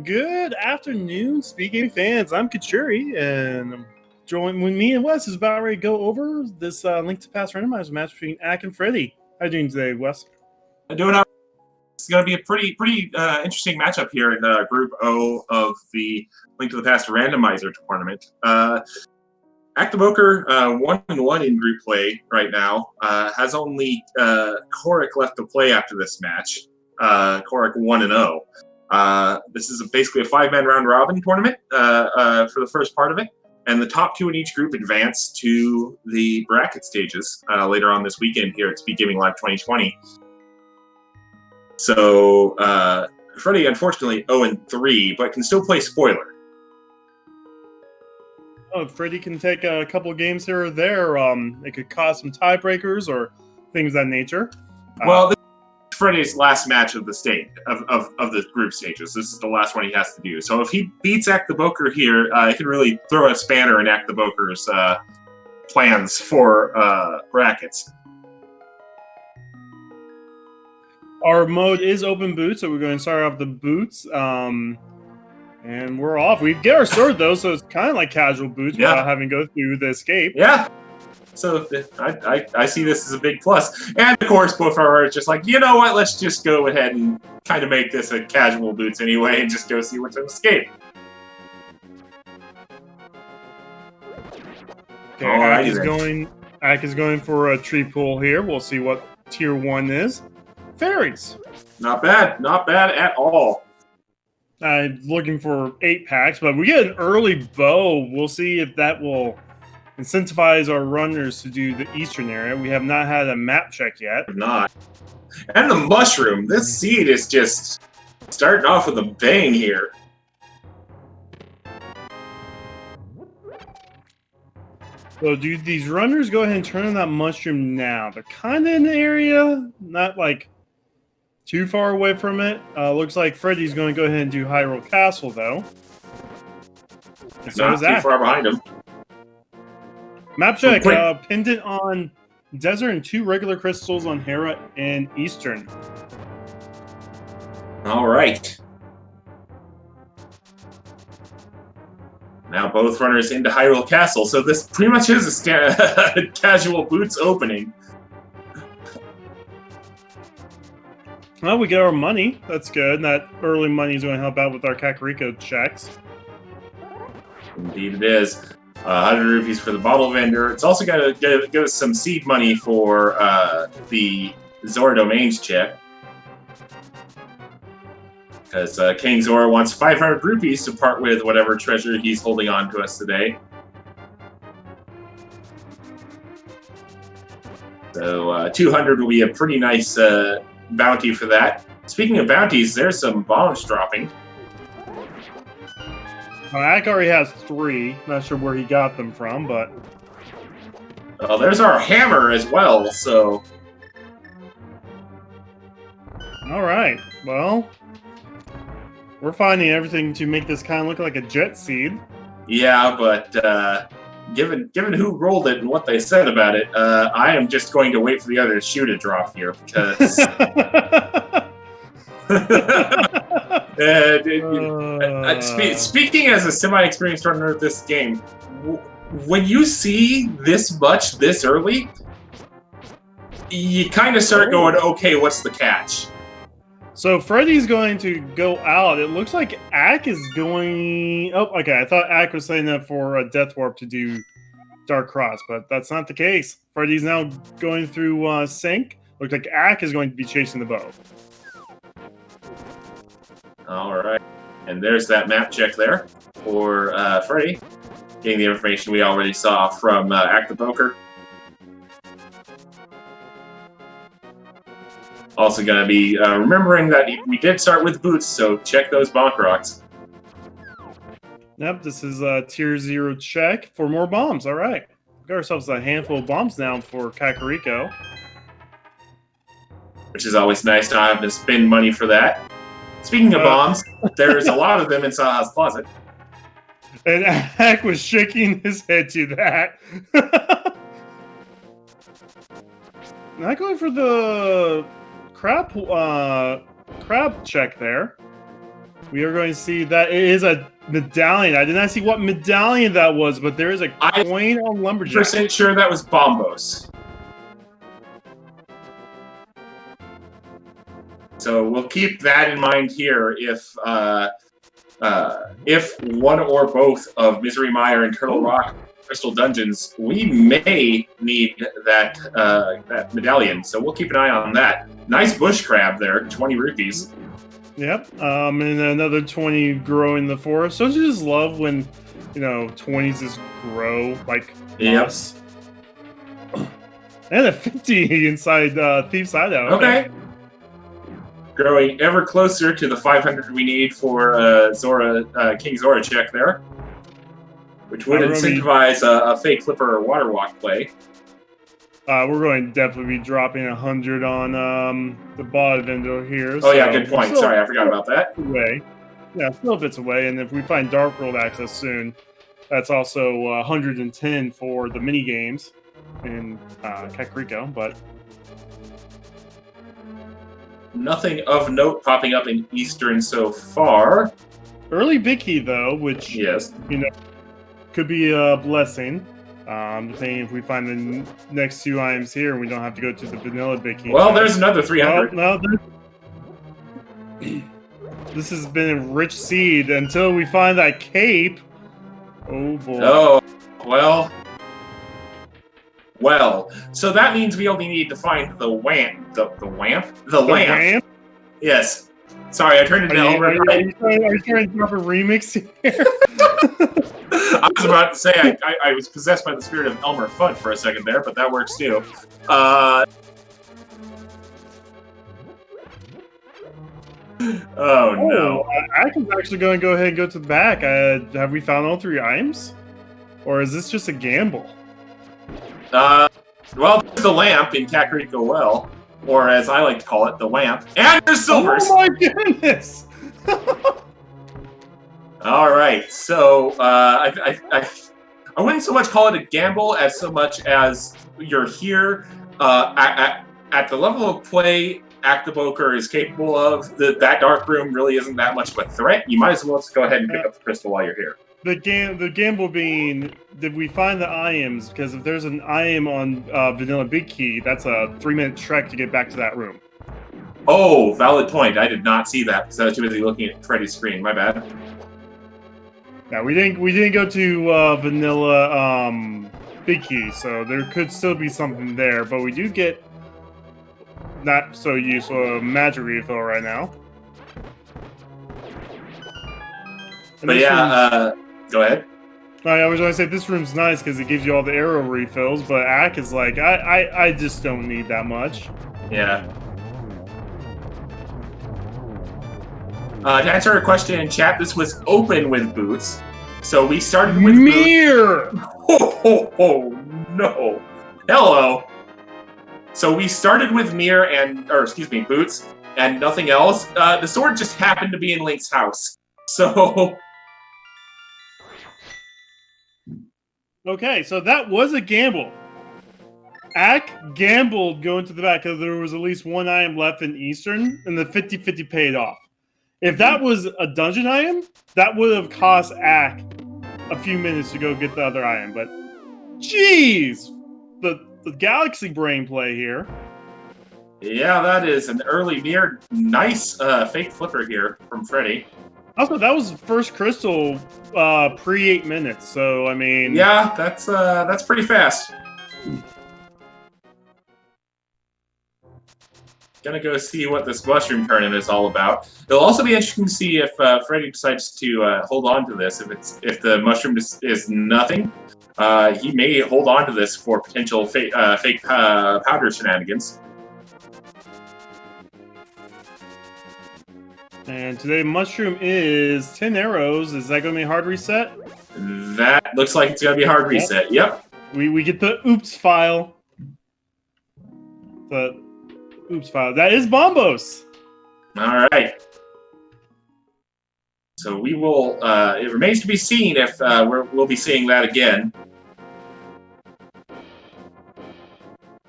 Good afternoon, SpeedGaming fans. I'm Kachuri, and I'm joined with me and Wes is about ready to go over this Link to Past Randomizer match between Ack and Freddie. How are you doing today, Wes? I'm doing all right. It's going to be a pretty interesting matchup here in Group O of the Link to the Past Randomizer tournament. Acktheboker 1-1 in group play right now. Has only Korik left to play after this match. Korik 1-0. This is basically a 5-man round robin tournament for the first part of it, and the top 2 in each group advance to the bracket stages later on this weekend here at SpeedGaming Live 2020. So Freddie, unfortunately, 0-3, but can still play spoiler. Oh, Freddie can take a couple of games here or there. It could cause some tiebreakers or things of that nature. Well, this is Freddie's last match of the stage of the group stages. This is the last one he has to do. So if he beats Acktheboker here, he can really throw a spanner in Acktheboker's plans for brackets. Our mode is open boots, so we're going to start off the boots. And we're off. We get our sword, though, so it's kind of like casual boots without having to go through the escape. Yeah. So I see this as a big plus. And, of course, both are just like, you know what, let's just go ahead and kind of make this a casual boots anyway and just go see what's an escape. Okay, Ack is going for a tree pull here. We'll see what tier 1 is. Fairies. Not bad. Not bad at all. Looking for 8 packs, but we get an early bow. We'll see if that will incentivize our runners to do the eastern area. We have not had a map check yet. Not. And the mushroom. This seed is just starting off with a bang here. So do these runners go ahead and turn on that mushroom now? They're kind of in the area, not like too far away from it. Looks like Freddie's going to go ahead and do Hyrule Castle, though. And so not too far behind him. Map check. Pendant on Desert and 2 regular crystals on Hera and Eastern. All right. Now both runners into Hyrule Castle, so this pretty much is a casual boots opening. Well, we get our money. That's good. That early money is going to help out with our Kakariko checks. Indeed it is. 100 rupees for the bottle vendor. It's also got to give us some seed money for the Zora Domains check. Because King Zora wants 500 rupees to part with whatever treasure he's holding on to us today. So 200 will be a pretty nice bounty for that. Speaking of bounties, there's some bombs dropping. Ack already has 3. Not sure where he got them from, but... Well, there's our hammer as well, so... Alright, well... We're finding everything to make this kind of look like a jet seed. Yeah, but given who rolled it and what they said about it, I am just going to wait for the other shoe to drop here because... Speaking as a semi-experienced runner of this game, when you see this much this early, you kind of start going, okay, what's the catch? So Freddie's going to go out. It looks like Ack is going... Oh, okay. I thought Ack was saying that for a Death Warp to do Dark Cross, but that's not the case. Freddie's now going through Sync. Looks like Ack is going to be chasing the bow. All right. And there's that map check there for Freddie. Getting the information we already saw from Acktheboker. Also going to be remembering that we did start with boots, so check those bonk rocks. Yep, this is a tier 0 check for more bombs. All right. We got ourselves a handful of bombs now for Kakariko. Which is always nice to have to spend money for that. Speaking of bombs, there's a lot of them in Saha's closet. And Ack was shaking his head to that. Not going for the crab check there. We are going to see that it is a medallion. I did not see what medallion that was, but there is a coin on Lumberjack. I'm sure that was Bombos. So we'll keep that in mind here if one or both of Misery Mire and Turtle Rock Crystal Dungeons, we may need that that medallion. So we'll keep an eye on that. Nice bush crab there, 20 rupees. Yep, and another 20 grow in the forest. Don't you just love when, 20s just grow like us? And a 50 inside Thief's Hideout. Okay. Growing ever closer to the 500 we need for King Zora check there, which would incentivize a fake flipper or water walk play. We're going to definitely be dropping 100 on the bot window here. Oh yeah, good point. Sorry, I forgot about that. Yeah, still bits away, and if we find Dark World access soon, that's also 110 for the mini games in Kakariko, but nothing of note popping up in Eastern so far. Early Big Key though, which could be a blessing. Depending if we find the next 2 items here and we don't have to go to the vanilla Big Key. Well, there's another 300. This has been a rich seed until we find that cape. Oh boy. Oh, well. So that means we only need to find the lamp. The lamp? Yes. Sorry, I turned it down. Are you trying to drop a remix here? I was about to say I was possessed by the spirit of Elmer Fudd for a second there, but that works too. Oh no! I can actually go ahead and go to the back. Have we found all 3 items, or is this just a gamble? Well, there's the lamp in Kakariko Well, or as I like to call it, the lamp, and there's silvers. Oh my goodness! All right, so I wouldn't so much call it a gamble as so much as you're here at the level of play Acktheboker is capable of. That dark room really isn't that much of a threat. You might as well just go ahead and pick up the crystal while you're here. The gamble being, did we find the items? Because if there's an item on Vanilla Big Key, that's a 3-minute trek to get back to that room. Oh, valid point. I did not see that because I was too busy looking at Freddie's screen. My bad. Yeah, we didn't go to Vanilla Big Key, so there could still be something there. But we do get not so useful magic refill right now. And but yeah, go ahead. I was going to say this room's nice because it gives you all the arrow refills, but Ack is like, I just don't need that much. Yeah. To answer a question in chat, this was open with boots. So we started with Mirror! Oh, no. Hello. So we started with boots and nothing else. The sword just happened to be in Link's house. So... Okay, so that was a gamble. Ack gambled going to the back because there was at least 1 item left in Eastern, and the 50-50 paid off. If that was a dungeon item, that would have cost Ack a few minutes to go get the other item. But, jeez, the Galaxy Brain play here. Yeah, that is an early near nice fake flipper here from Freddie. Also, that was first crystal pre 8 minutes. So I mean, yeah, that's pretty fast. Gonna go see what this mushroom tournament is all about. It'll also be interesting to see if Freddie decides to hold on to this. If the mushroom is nothing, he may hold on to this for potential fake powder shenanigans. And today mushroom is 10 arrows. Is that going to be a hard reset? That looks like it's going to be a hard reset. Yep. We get the oops file. The oops file. That is Bombos. All right. So we will. It remains to be seen if we'll be seeing that again.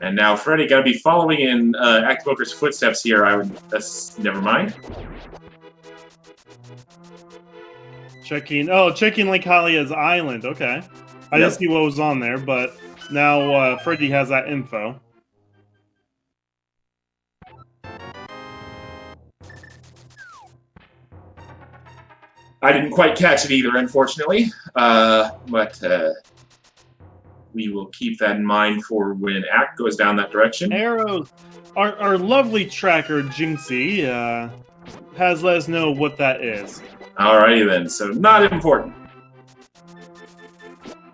And now Freddie got to be following in Acktheboker's footsteps here. Never mind. Checking Lake Hylia's island. Okay. I didn't see what was on there, but now Freddie has that info. I didn't quite catch it either, unfortunately. But we will keep that in mind for when Act goes down that direction. Arrows. Our lovely tracker, Jinxie, has let us know what that is. Alrighty then, so not important.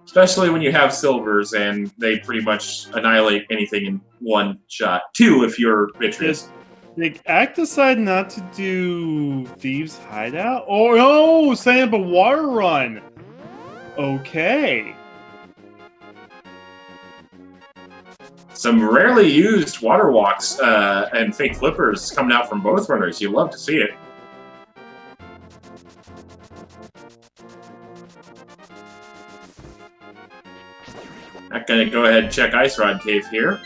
Especially when you have silvers and they pretty much annihilate anything in one shot. 2 if you're Vitreous. Did Act decide not to do Thieves' Hideout? Oh, no! Setting up a water run! Okay. Some rarely used water walks and fake flippers coming out from both runners. You love to see it. I'm going to go ahead and check Ice Rod Cave here.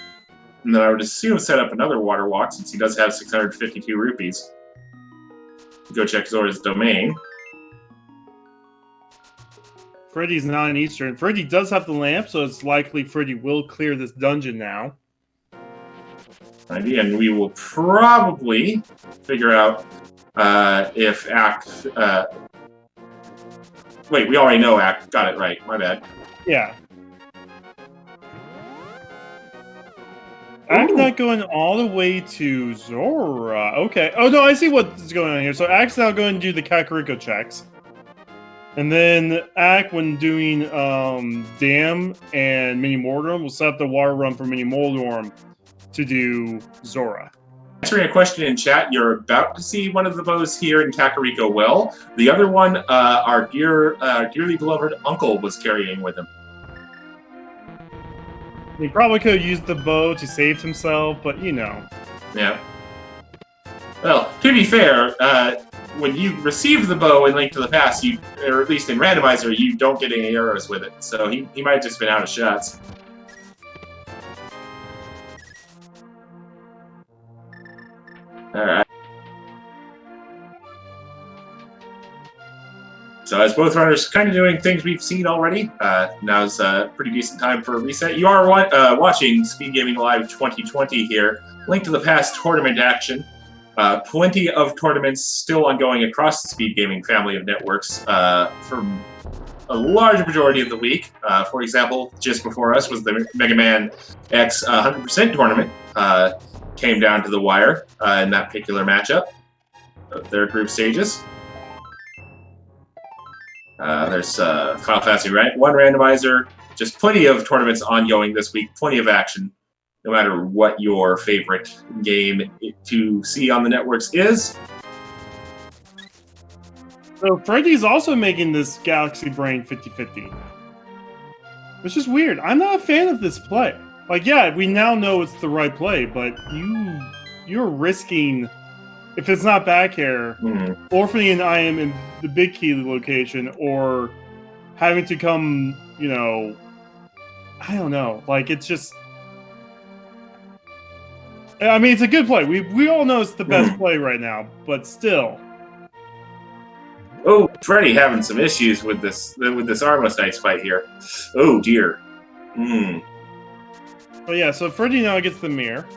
And then I would assume set up another water walk since he does have 652 rupees. Go check Zora's domain. Freddy's not in Eastern. Freddy does have the lamp, so it's likely Freddy will clear this dungeon now. And we will probably figure out if Act... wait, we already know Act. Got it right. My bad. Yeah. Act not going all the way to Zora. Okay. Oh, no, I see what's going on here. So Act's now going to do the Kakariko checks. And then Act, when doing Dam and Mini Mordorm, will set up the water run for Mini Mordorm to do Zora. Answering a question in chat, you're about to see one of the bows here in Kakariko Well. The other one, our dearly beloved uncle was carrying with him. He probably could have used the bow to save himself, but you know. Yeah. Well, to be fair, when you receive the bow in Link to the Past, or at least in Randomizer, you don't get any arrows with it. So he might have just been out of shots. Alright. So as both runners kind of doing things we've seen already, now's a pretty decent time for a reset. You are watching SpeedGaming Live 2020 here. Link to the Past tournament action. Plenty of tournaments still ongoing across the SpeedGaming family of networks for a large majority of the week. For example, just before us was the Mega Man X 100% tournament. Came down to the wire in that particular matchup of their group stages. There's Final Fantasy 1 Randomizer. Just plenty of tournaments ongoing this week. Plenty of action. No matter what your favorite game to see on the networks is. So Freddy's also making this Galaxy Brain 50-50. Which is weird. I'm not a fan of this play. Like, yeah, we now know it's the right play, but you're risking, if it's not back here, orphaning an item in the big key location, or having to come, you know, I don't know. Like, it's just... I mean, it's a good play. We all know it's the best play right now, but still. Oh, Freddy having some issues with this Armos Knights fight here. Oh dear. Oh yeah, so Freddy now gets the mirror.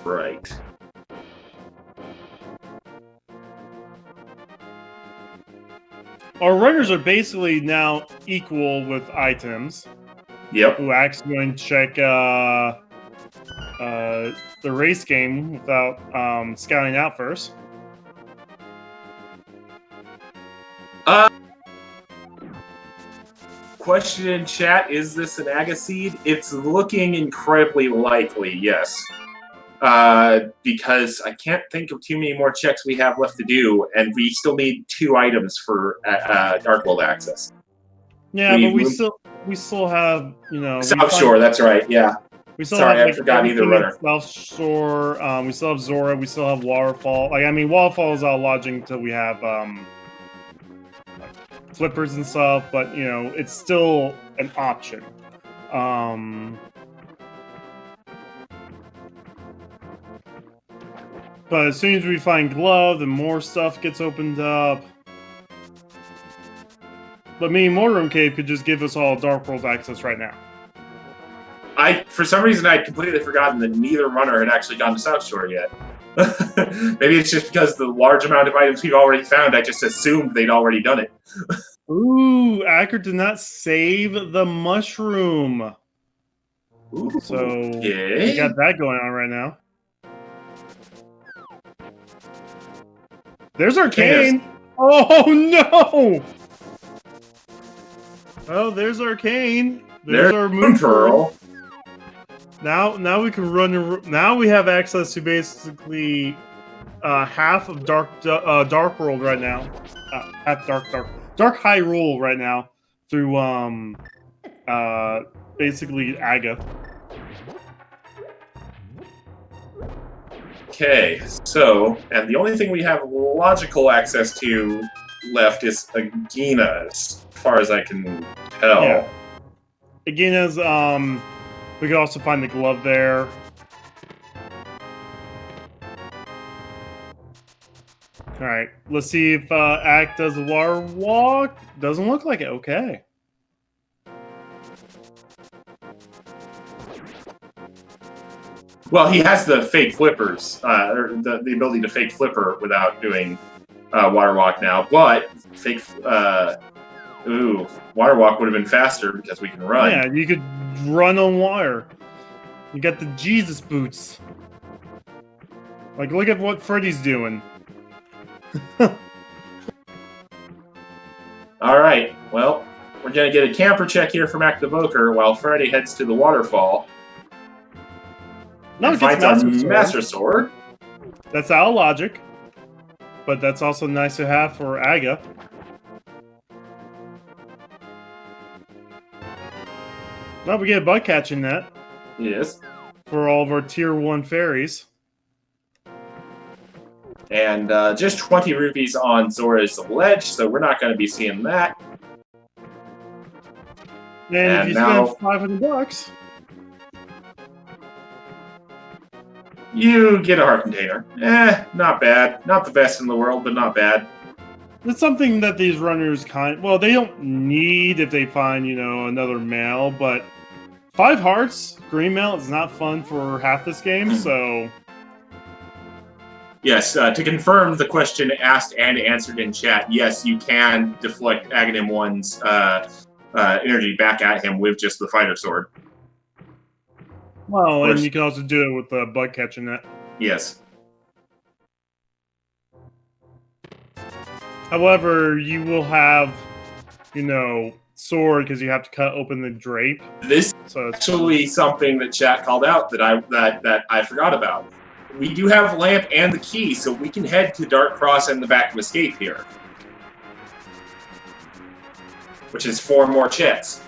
Right. Our runners are basically now equal with items. Yep. Who Act's going to check the race game without scouting out first. Question in chat, is this an Agaseed? It's looking incredibly likely, yes. Because I can't think of too many more checks we have left to do, and we still need 2 items for Dark World access. Yeah, but we still have, you know... South Shore, that's right, yeah. We still Sorry, have, I forgot either runner. South Shore, we still have Zora, we still have Waterfall. Like, I mean, Waterfall is out lodging until we have like flippers and stuff, but, you know, it's still an option. But as soon as we find glove, then more stuff gets opened up. But me and Mortarroom Cave could just give us all Dark World access right now. For some reason, I'd completely forgotten that neither runner had actually gone to South Shore yet. Maybe it's just because the large amount of items we've already found, I just assumed they'd already done it. Ooh, Acker did not save the mushroom. Ooh, So okay. we got that going on right now. There's Arcane. Oh no! Oh, there's Arcane. There's our Moon Pearl. Now we can run. Now we have access to basically half of Dark World right now. Half Dark Hyrule right now through basically Aga. Okay, so, and the only thing we have logical access to left is Agina, as far as I can tell. Yeah. Agina's, we could also find the glove there. Alright, let's see if Ack does the water walk. Doesn't look like it, okay. Well, he has the fake flippers, or the ability to fake flipper without doing water walk now, but fake, water walk would have been faster because we can run. Yeah, you could run on water. You got the Jesus boots. Like, look at what Freddie's doing. Alright, well, we're gonna get a camper check here from Acktheboker while Freddeh heads to the waterfall. No, it finds our Master Sword. That's our logic. But that's also nice to have for Aga. Well, we get a bug catching that. Yes. For all of our tier 1 fairies. And just 20 rupees on Zora's Ledge, so we're not going to be seeing that. And if you now, spend $500, you get a heart container. Not bad. Not the best in the world, but not bad. It's something that these runners well, they don't need if they find, another mail, but 5 hearts, green mail, is not fun for half this game, so... Yes, to confirm the question asked and answered in chat, yes, you can deflect Aghanim 1's energy back at him with just the fighter sword. Well, and you can also do it with the bug catching net. Yes. However, you will have, sword because you have to cut open the drape. This is actually something that chat called out that I forgot about. We do have Lamp and the key, so we can head to Dark Cross and the Back of Escape here. Which is 4 more checks.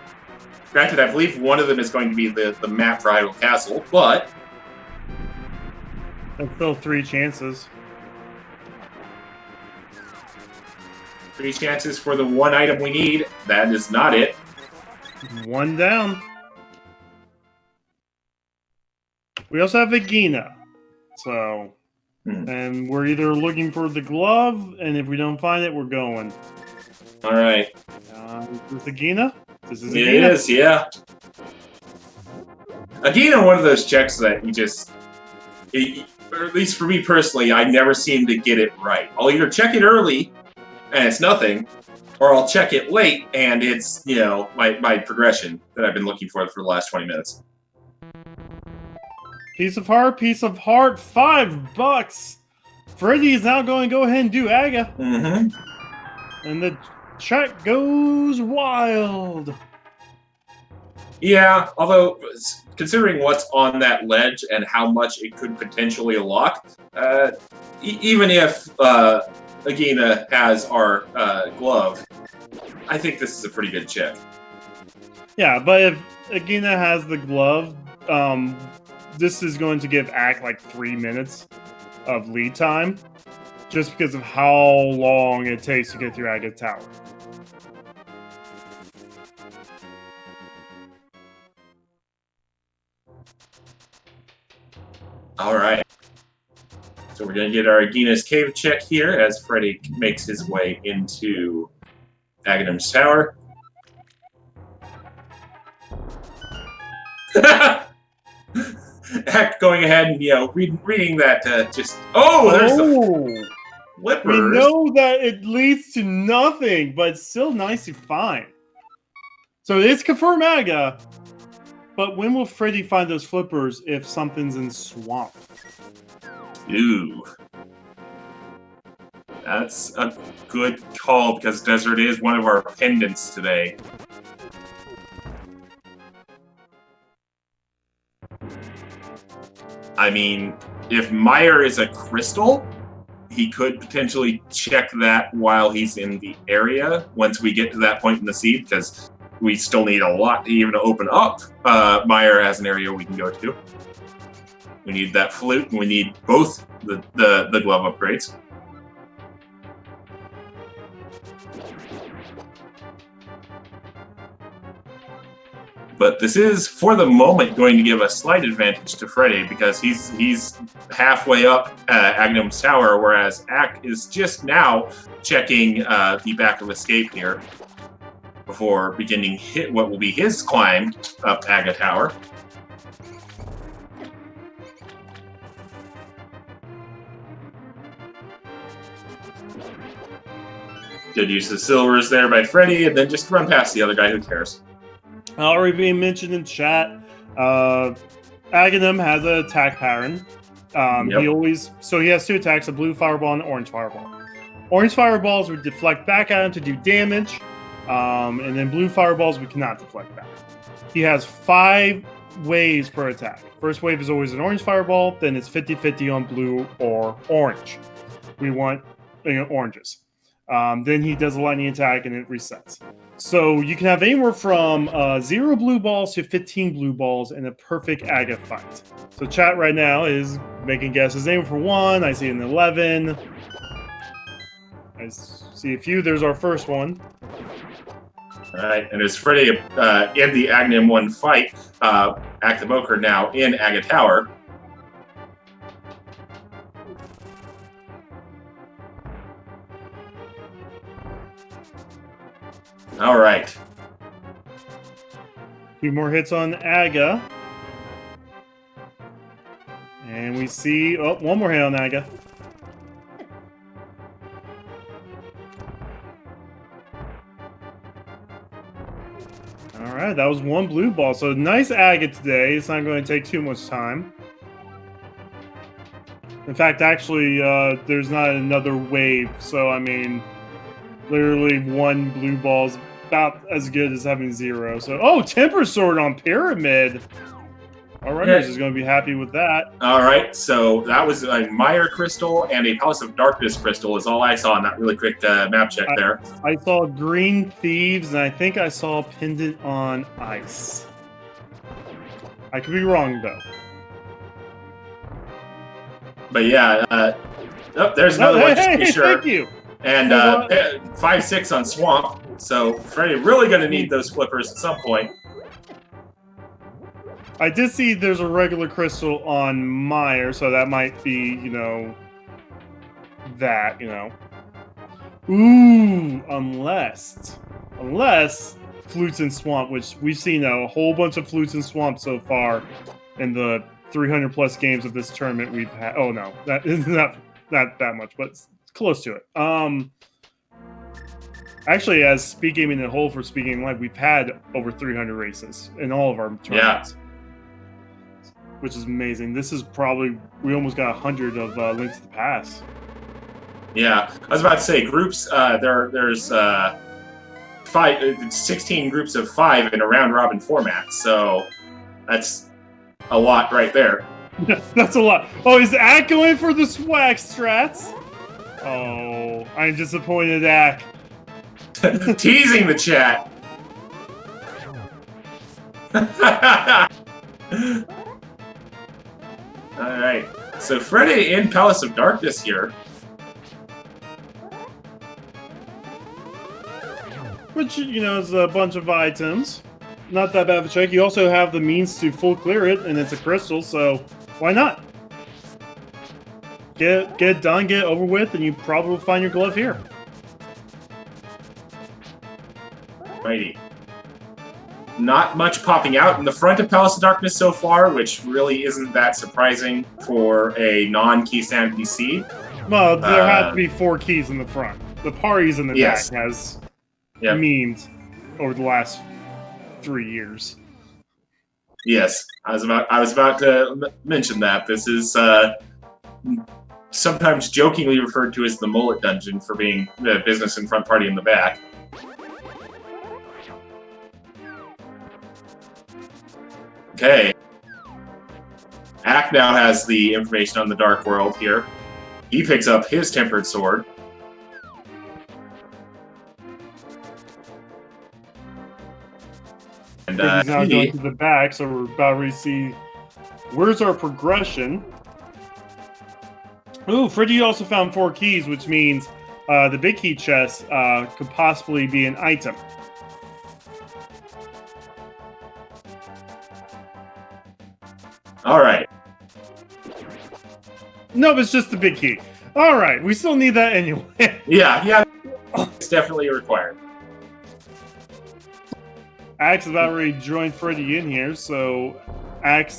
Granted, I believe one of them is going to be the map for Hyrule Castle, but... There's still 3 chances. 3 chances for the 1 item we need. That is not it. 1 down. We also have Agina. So, and we're either looking for the glove, and if we don't find it, we're going. All right. Is this Agina? This is Agina. It is, yeah. Agina, one of those checks that you just, or at least for me personally, I never seem to get it right. I'll either check it early, and it's nothing, or I'll check it late, and it's, my progression that I've been looking for the last 20 minutes. Piece of heart, $5. Freddie is now going to go ahead and do Aga. Mm-hmm. And the chat goes wild. Yeah, although, considering what's on that ledge and how much it could potentially unlock, even if Agina has our glove, I think this is a pretty good check. Yeah, but if Agina has the glove, this is going to give Ack like 3 minutes of lead time, just because of how long it takes to get through Aga Tower. All right. So we're going to get our Aegina's Cave check here as Freddeh makes his way into Aghanim's Tower. Act going ahead and, reading that just... Oh, there's the flippers. We know that it leads to nothing, but it's still nice to find. So it's confirmed Aga, but when will Freddeh find those flippers if something's in swamp? Ooh. That's a good call because Desert is one of our pendants today. I mean, if Meyer is a crystal, he could potentially check that while he's in the area once we get to that point in the seed, because we still need a lot to even open up Meyer as an area we can go to. We need that flute, and we need both the glove upgrades. But this is, for the moment, going to give a slight advantage to Freddeh because he's halfway up Aghanim's Tower, whereas Ack is just now checking the back of escape here before beginning what will be his climb up Aga Tower. Good use of silvers there by Freddeh, and then just run past the other guy, who cares. Already being mentioned in chat, Aghanim has an attack pattern. He has two attacks, a blue fireball and an orange fireball. Orange fireballs would deflect back at him to do damage, and then blue fireballs we cannot deflect back. He has 5 waves per attack. First wave is always an orange fireball, then it's 50-50 on blue or orange. We want oranges. Then he does a lightning attack and it resets. So you can have anywhere from 0 blue balls to 15 blue balls in a perfect Aga fight. So chat right now is making guesses. Aiming for 1. I see an 11. I see a few. There's our first one. All right, and as Freddeh in the Aghanim 1 fight, Acktheboker now in Aga Tower. All right. 2 more hits on Aga. And we see... Oh, 1 more hit on Aga. All right, that was 1 blue ball. So nice Aga today. It's not going to take too much time. In fact, actually, there's not another wave. So, I mean, literally 1 blue ball is about as good as having 0. So, Temper Sword on Pyramid. Our runners is going to be happy with that. All right, so that was a Meyer Crystal and a Palace of Darkness Crystal is all I saw in that really quick map check there. I saw Green Thieves, and I think I saw Pendant on Ice. I could be wrong, though. But yeah, there's another one, just to be sure. Thank you. And 5-6 on Swamp. So Freddeh really going to need those flippers at some point. I did see there's a regular crystal on Meyer, so that might be, that, Ooh, unless Flutes in Swamp, which we've seen a whole bunch of Flutes in Swamp so far in the 300 plus games of this tournament we've had. Oh no, that is not that much, but it's close to it. Actually, as SpeedGaming in a whole for SpeedGaming Live, we've had over 300 races in all of our tournaments. Yeah. Which is amazing. This is probably, we almost got 100 of Links to the Past. Yeah, I was about to say, groups, there's 16 groups of 5 in a round-robin format, so that's a lot right there. That's a lot. Oh, is Ack going for the swag strats? Oh, I'm disappointed, Ack. Teasing the chat. Alright, so Freddeh in Palace of Darkness here. Which, is a bunch of items. Not that bad of a check. You also have the means to full clear it, and it's a crystal, so why not? get it done, get it over with, and you probably will find your glove here. Righty. Not much popping out in the front of Palace of Darkness so far, which really isn't that surprising for a non-Keystand PC. Well, there have to be 4 keys in the front. The parties in the Yes. back has memed over the last 3 years. Yes, I was about to mention that. This is sometimes jokingly referred to as the mullet dungeon for being the business in front, party in the back. Okay. Ack now has the information on the Dark World here. He picks up his Tempered Sword. And he's now going to the back, so we're about to see where's our progression. Ooh, Freddeh also found 4 keys, which means the big key chest could possibly be an item. All right. No, it's just the big key. All right, we still need that anyway. Yeah, it's definitely required. Axe is about ready to join Freddeh in here, so Axe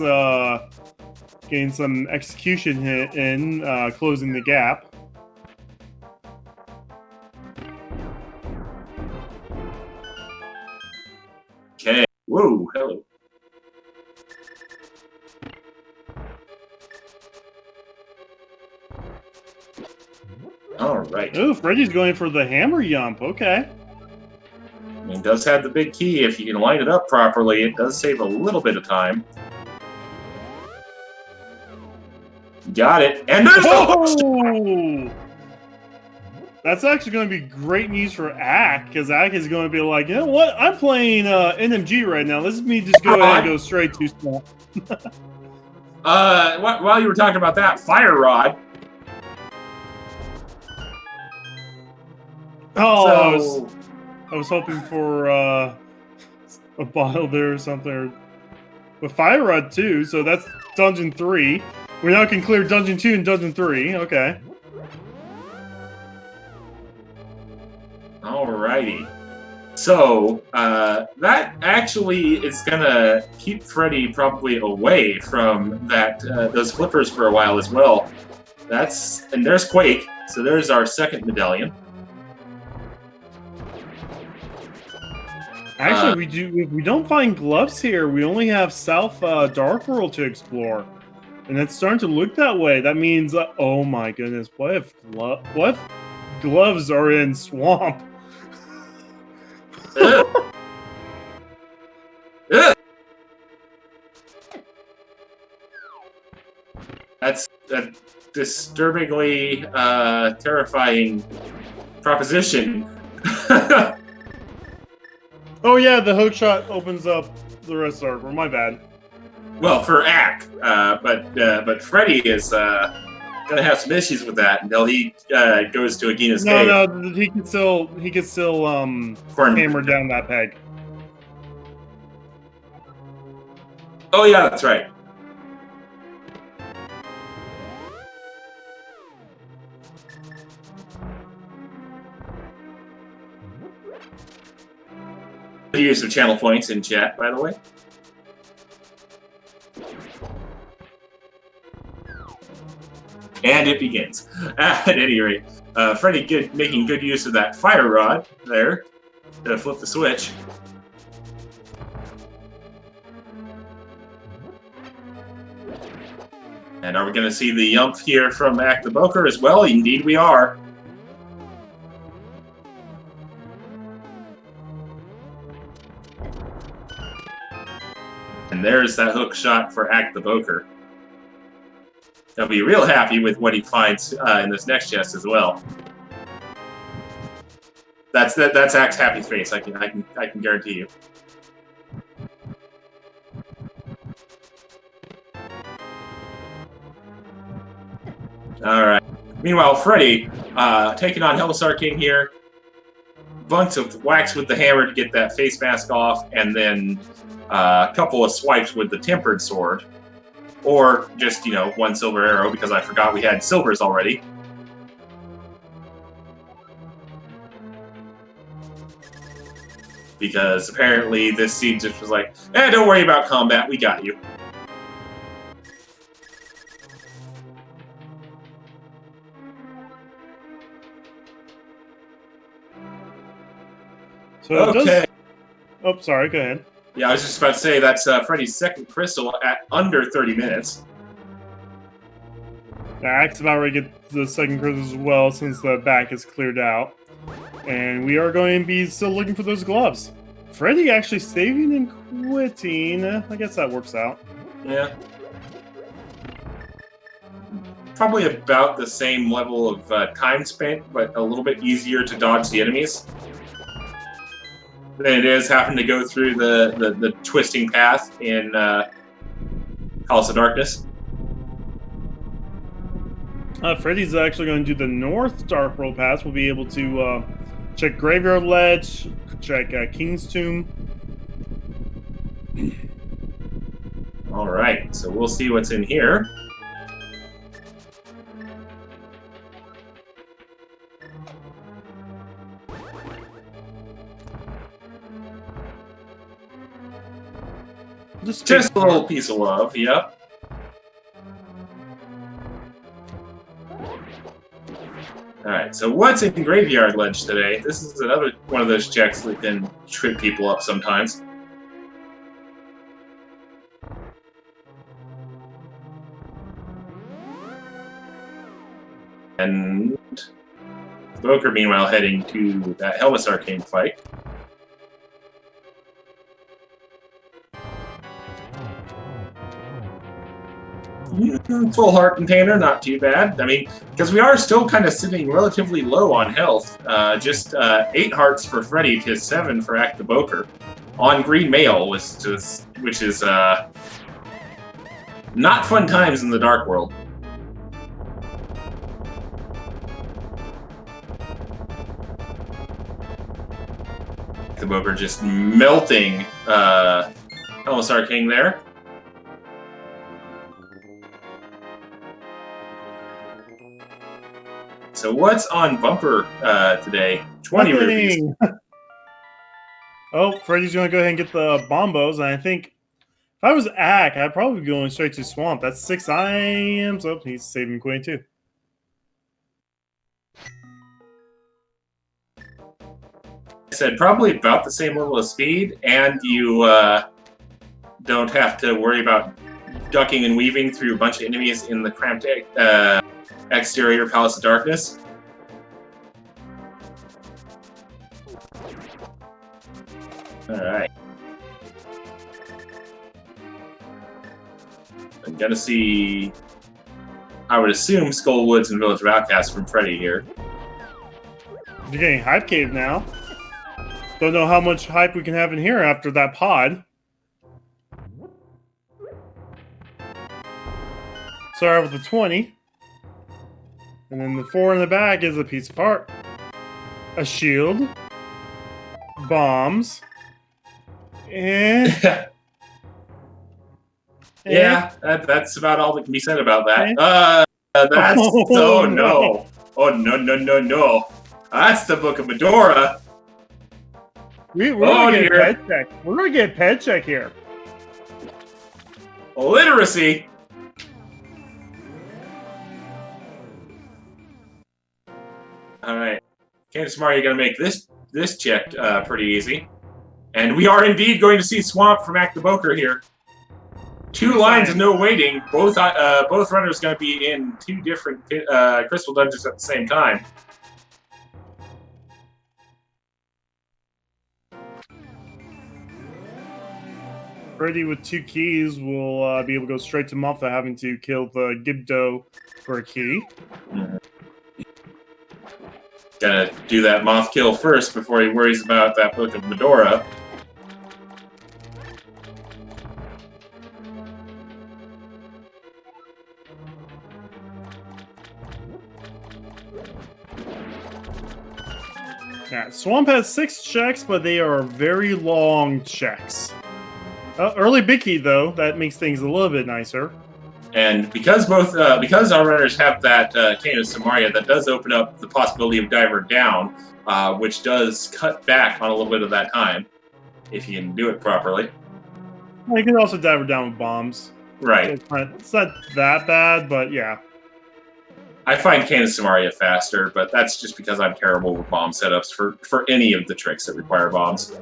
getting some execution hit in, closing the gap. Okay. Whoa, hello. All right. Ooh, Freddie's going for the hammer yump. Okay. It does have the big key. If you can line it up properly, it does save a little bit of time. Got it. And there's the... That's actually going to be great news for Ack, because Ack is going to be like, you know what? I'm playing NMG right now. Let me just go ahead and go straight to small. While you were talking about that, Fire Rod. Oh, so... I was hoping for a bottle there or something. But Fire Rod 2, so that's Dungeon 3. We now can clear Dungeon 2 and Dungeon 3. Okay. Alrighty. So, that actually is gonna keep Freddeh probably away from that those flippers for a while as well. And there's Quake, so there's our second medallion. Actually, we don't find gloves here. We only have South Dark World to explore, and it's starting to look that way. That means, oh my goodness, what if gloves are in Swamp? That's a disturbingly terrifying proposition. Oh yeah, the hook shot opens up the rest of the server. My bad. Well, for Ack, but Freddeh is gonna have some issues with that until he goes to Agina's cave. No, he can still hammer down that peg. Oh yeah, that's right. Use of channel points in chat, by the way. And it begins. At any rate, Freddeh making good use of that Fire Rod there to flip the switch. And are we going to see the yump here from Acktheboker as well? Indeed we are. And there's that hook shot for Acktheboker. He'll be real happy with what he finds in this next chest as well. That's Ack's happy face. I can guarantee you. All right. Meanwhile, Freddeh taking on Hellstar King here. Bunch of whacks with the hammer to get that face mask off, and then a couple of swipes with the Tempered Sword. or just, one silver arrow because I forgot we had silvers already. Because apparently this seed just was like, don't worry about combat, we got you. So okay. Oh, sorry, go ahead. Yeah, I was just about to say that's Freddie's second crystal at under 30 minutes. Ack's about ready to get the second crystal as well since the back is cleared out. And we are going to be still looking for those gloves. Freddeh actually saving and quitting. I guess that works out. Yeah. Probably about the same level of time spent, but a little bit easier to dodge the enemies than it is having to go through the twisting path in Palace of Darkness. Freddie's actually going to do the North Dark World Pass. We'll be able to check Graveyard Ledge, check King's Tomb. Alright, so we'll see what's in here. Just a little piece of love, yep. Alright, so what's in Graveyard Ledge today? This is another one of those checks that can trip people up sometimes. And Acktheboker, meanwhile, heading to that Helmus Arcane fight. Full heart container, not too bad. I mean, because we are still kind of sitting relatively low on health. Just 8 hearts for Freddeh to 7 for Acktheboker. On green mail, which is not fun times in the Dark World. Acktheboker just melting Helmus Arcane there. So what's on bumper today? 20 rupees. Oh, Freddie's going to go ahead and get the bombos, and I think if I was Ack, I'd probably be going straight to Swamp. That's 6 items. Oh, he's saving Queen too. I said probably about the same level of speed, and you don't have to worry about ducking and weaving through a bunch of enemies in the cramped exterior Palace of Darkness. Alright. I'm gonna see, I would assume, Skullwoods and Village of Outcasts from Freddeh here. You're getting Hype Cave now. Don't know how much hype we can have in here after that pod. Sorry with the 20. And then the 4 in the back is a piece of art. A shield. Bombs. And... yeah, that's about all that can be said about that. That's... Oh, no. Oh, no. That's the Book of Medora. We're gonna get a pet check. We're gonna get a pet check here. Literacy. All right, Candace Mario, you're gonna make this check pretty easy, and we are indeed going to see Swamp from Acktheboker here. 2 lines and no waiting. Both runners going to be in 2 different crystal dungeons at the same time. Freddeh with 2 keys will be able to go straight to Muff without having to kill the Gibdo for a key. Gotta do that moth kill first before he worries about that Book of Medora. Yeah, Swamp has 6 checks, but they are very long checks. Early big key, though. That makes things a little bit nicer. And because because our runners have that Kano Samaria, that does open up the possibility of diver down, which does cut back on a little bit of that time if you can do it properly. Well, you can also dive down with bombs. Right. It's not that bad, but yeah. I find Kano Samaria faster, but that's just because I'm terrible with bomb setups for any of the tricks that require bombs.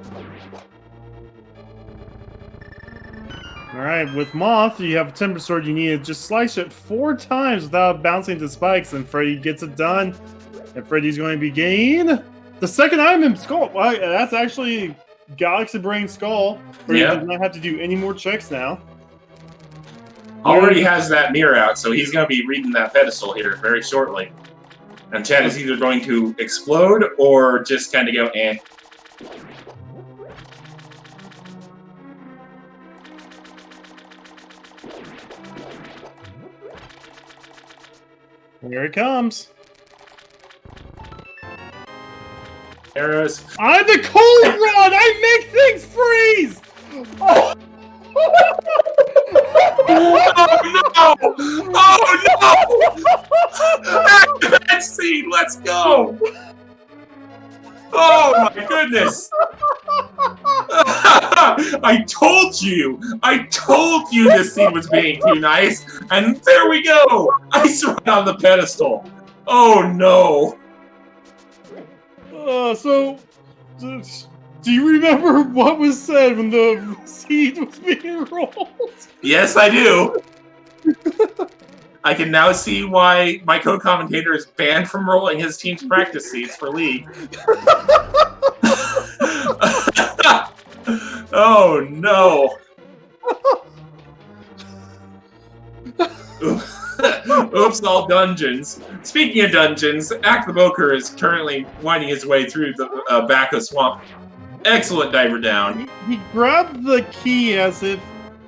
Alright, with Moth, you have a Timber Sword. You need to just slice it 4 times without bouncing the spikes, and Freddie gets it done. And Freddie's going to be getting the second item in Skull. Well, that's actually Galaxy Brain Skull. Freddie does not have to do any more checks now. Already has that mirror out, so he's going to be reading that pedestal here very shortly. And Chad is either going to explode or just kind of go, eh. Here it comes. Arrows. I'm the cold rod! I make things freeze! Oh, oh no! Oh no! That scene, let's go! Oh my goodness! I told you this scene was being too nice, and there we go! Ice right on the pedestal. Oh no! Do you remember what was said when the seed was being rolled? Yes, I do. I can now see why my co-commentator is banned from rolling his team's practice seeds for League. Oh no! Oops, all dungeons. Speaking of dungeons, Acktheboker is currently winding his way through the Bacco Swamp. Excellent diver down. He grabbed the key as if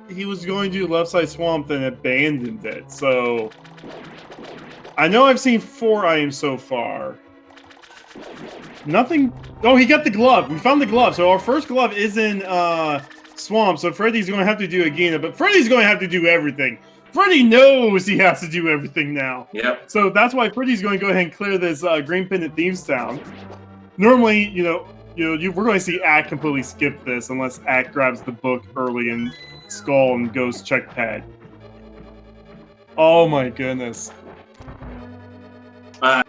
he was going to left side swamp and abandoned it. So I know I've seen 4 items so far. Nothing. Oh, he got the glove. We found the glove. So our first glove is in swamp. So Freddie's going to have to do again, but Freddie's going to have to do everything. Freddie knows he has to do everything now. Yep. So that's why Freddie's going to go ahead and clear this Green Pendant Thieves Town. Normally, we're going to see Ack completely skip this unless Ack grabs the book early in Skull and goes check pad. Oh my goodness.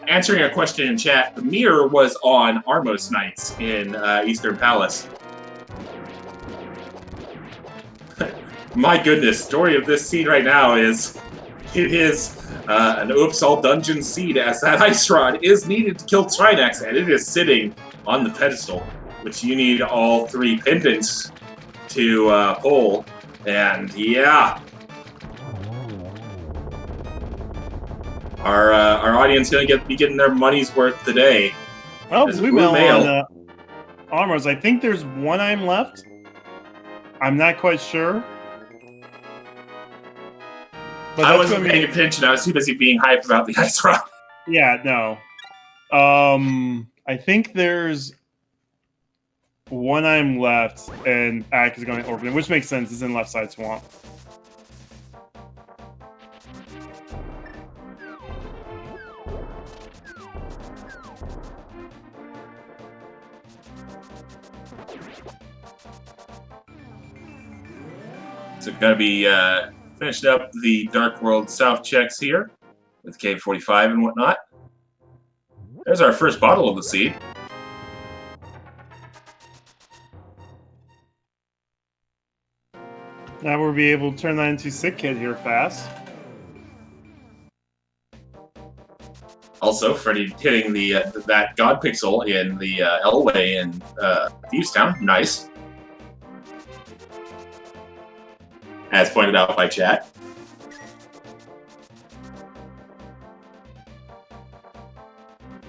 Answering a question in chat, the mirror was on Armos Knights in Eastern Palace. My goodness, story of this scene right now is it is an Oops All Dungeon seed, as that Ice Rod is needed to kill Trinex, and it is sitting on the pedestal, which you need all 3 pendants to pull. And yeah, our audience going to be getting their money's worth today. Oh, blue mail on Armors. I think there's 1 item left. I'm not quite sure. But I wasn't paying attention. I was too busy being hyped about the Ice Rod. Yeah, no. I think there's 1 item left, and Ack is going to open it, which makes sense. It's in left side swamp. So going to be finished up the Dark World South checks here with K45 and whatnot. There's our first bottle of the seed. Now we'll be able to turn that into Sick Kid here fast. Also, Freddie hitting the that God Pixel in the Elway in Thieves Town. Nice. As pointed out by chat.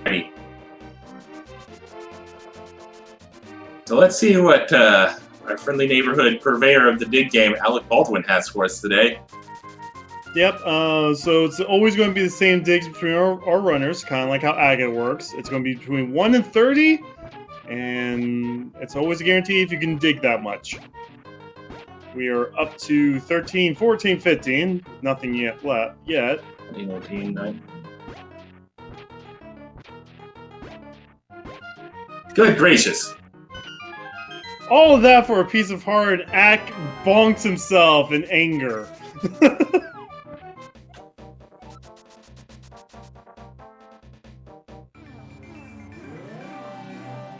Ready. So let's see what our friendly neighborhood purveyor of the dig game, Alec Baldwin, has for us today. Yep, so it's always going to be the same digs between our runners, kind of like how Agate works. It's going to be between 1 and 30, and it's always a guarantee if you can dig that much. We are up to 13, 14, 15. Nothing yet left yet. 19, 9. Good gracious. All of that for a piece of heart. Ack bonks himself in anger.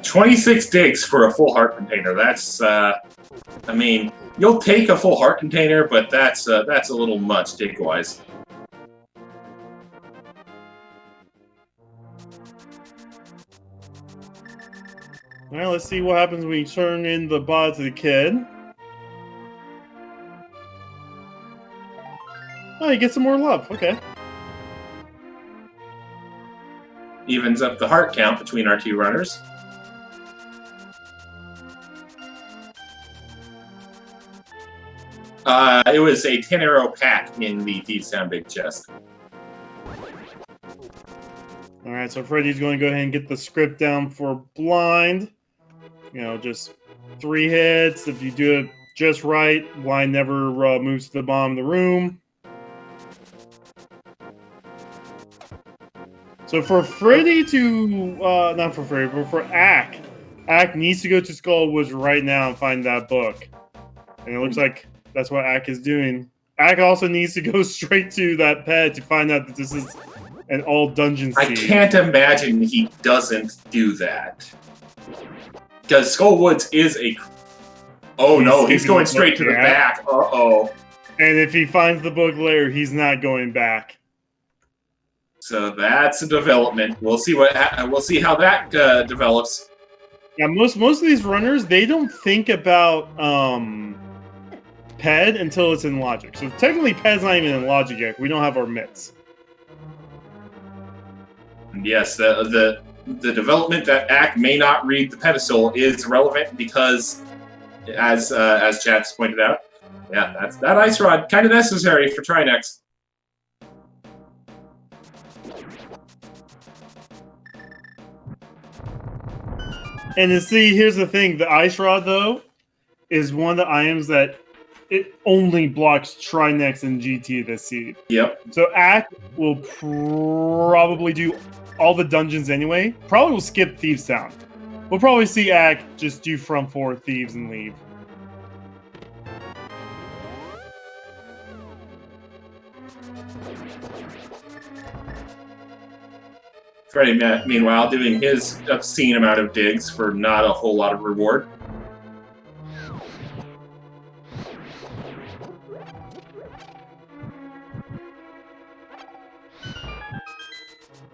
26 digs for a full heart container. That's, I mean, you'll take a full heart container, but that's a little much dig-wise. Well, let's see what happens when you turn in the bot to the kid. Oh, you get some more love. Okay. Evens up the heart count between our two runners. It was a 10-arrow pack in the Thieves Town Big Chest. Alright, so Freddie's going to go ahead and get the script down for blind. You know, just 3 hits. If you do it just right, blind never moves to the bottom of the room. So for Freddie to, not for Freddie, but for Ack needs to go to Skullwoods right now and find that book. And it looks like that's what Ack is doing. Ack also needs to go straight to that pet to find out that this is an all-dungeon seed. I can't imagine he doesn't do that. Because Skullwoods is a... Oh no, he's going straight to the back. Uh-oh. And if he finds the book later, he's not going back. So that's a development. We'll see how that develops. Yeah, most of these runners, they don't think about Ped until it's in Logic. So technically, Ped's not even in Logic yet. We don't have our mitts. Yes, the development that Ack may not read the pedestal is relevant because, as Chad's pointed out, yeah, that ice rod kind of necessary for Trinex. And to see, here's the thing: the ice rod though is one of the items that it only blocks Trinex and GT this seed. Yep. So Ack will probably do all the dungeons anyway. Probably will skip Thieves Town. We'll probably see Ack just do front 4 Thieves and leave. Freddie, meanwhile, doing his obscene amount of digs for not a whole lot of reward.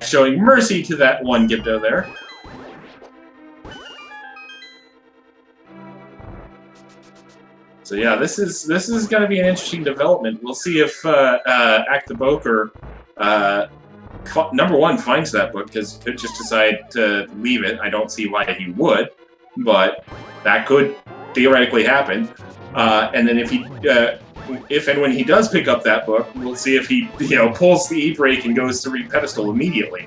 Showing mercy to that one Gibdo there. So yeah, this is going to be an interesting development. We'll see if Acktheboker, number one, finds that book, because he could just decide to leave it. I don't see why he would, but that could theoretically happen. And then if and when he does pick up that book, we'll see if he, pulls the e-brake and goes to read pedestal immediately.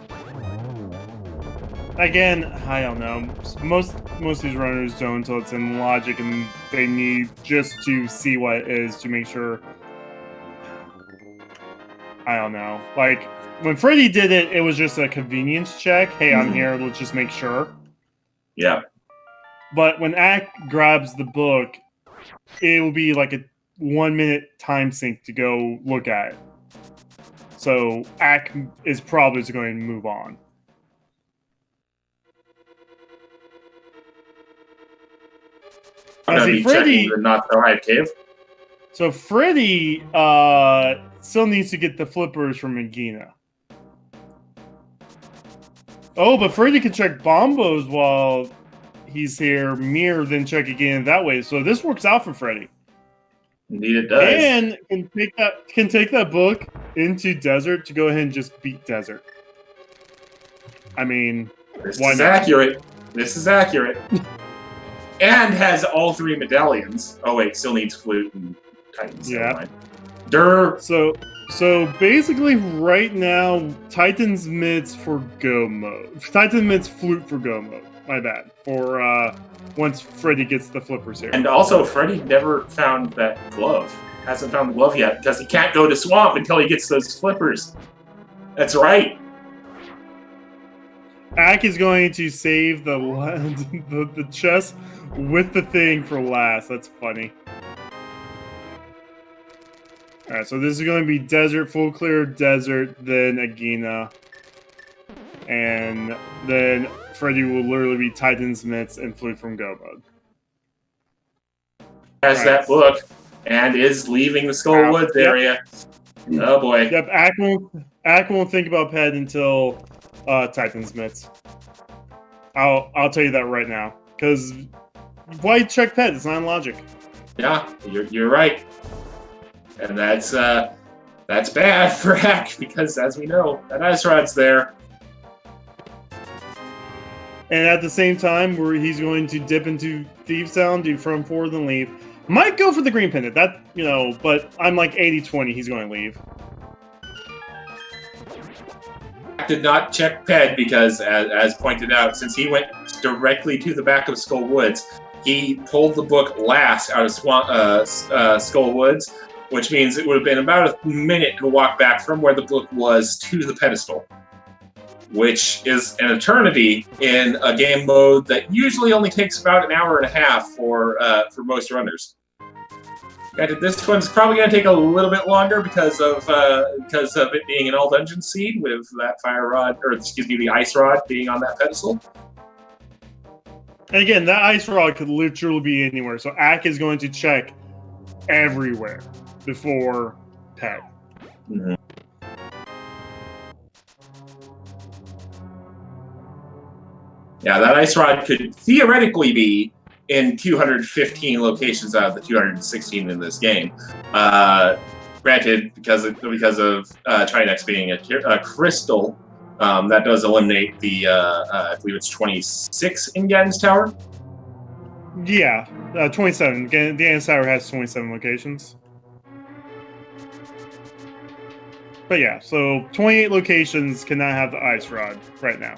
Again, I don't know. Most of these runners don't until it's in Logic, and they need just to see what it is to make sure. I don't know. Like, when Freddie did it, it was just a convenience check. Hey, I'm here. Let's just make sure. Yeah. But when Ack grabs the book, it will be like a 1-minute time sink to go look at it. So Ack is probably just going to move on. I'm going to be checking the Not So High Cave. So Freddie still needs to get the flippers from Regina. Oh, but Freddie can check Bombos while he's here. Mirror then check again that way. So this works out for Freddie. Indeed it does. And can take that book into Desert to go ahead and just beat Desert. I mean, this is accurate. This is accurate. And has all 3 medallions. Oh wait, still needs Flute and Titans. Yeah. Durr. So basically right now, Titans mids for go mode. Titans mids Flute for go mode. My bad. For once Freddie gets the flippers here. And also, Freddie never found that glove. Hasn't found the glove yet because he can't go to Swamp until he gets those flippers. That's right. Ack is going to save the chest with the thing for last. That's funny. Alright, so this is going to be desert, full clear desert, then Agina. And then Freddie will literally be Titan's Mitts and Flute from Go mode. Has that book and is leaving the Skull Woods area. Oh boy. Yep, Ack won't think about Ped until Titan's Mitts. I'll tell you that right now. Because why check Ped? It's not in logic. Yeah, you're right. And that's bad for Ack because, as we know, that Ice Rod's there. And at the same time, where he's going to dip into Thieves Town, do front forward, then leave. Might go for the green pendant. That, you know, but I'm like 80-20. He's going to leave. Ack did not check Ped because, as pointed out, since he went directly to the back of Skull Woods, he pulled the book last out of Skull Woods, which means it would have been about a minute to walk back from where the book was to the pedestal, which is an eternity in a game mode that usually only takes about an hour and a half for most runners. Granted, this one's probably going to take a little bit longer because of it being an all dungeon seed with that fire rod, or excuse me, the ice rod being on that pedestal. And again, that ice rod could literally be anywhere, so Ack is going to check everywhere before Ped. Mm-hmm. Yeah, that ice rod could theoretically be in 215 locations out of the 216 in this game. Granted, because of Trinex being a crystal, that does eliminate the, I believe it's 26 in Ganon's Tower. Yeah, 27. Ganon's Tower has 27 locations. But yeah, so 28 locations cannot have the ice rod right now.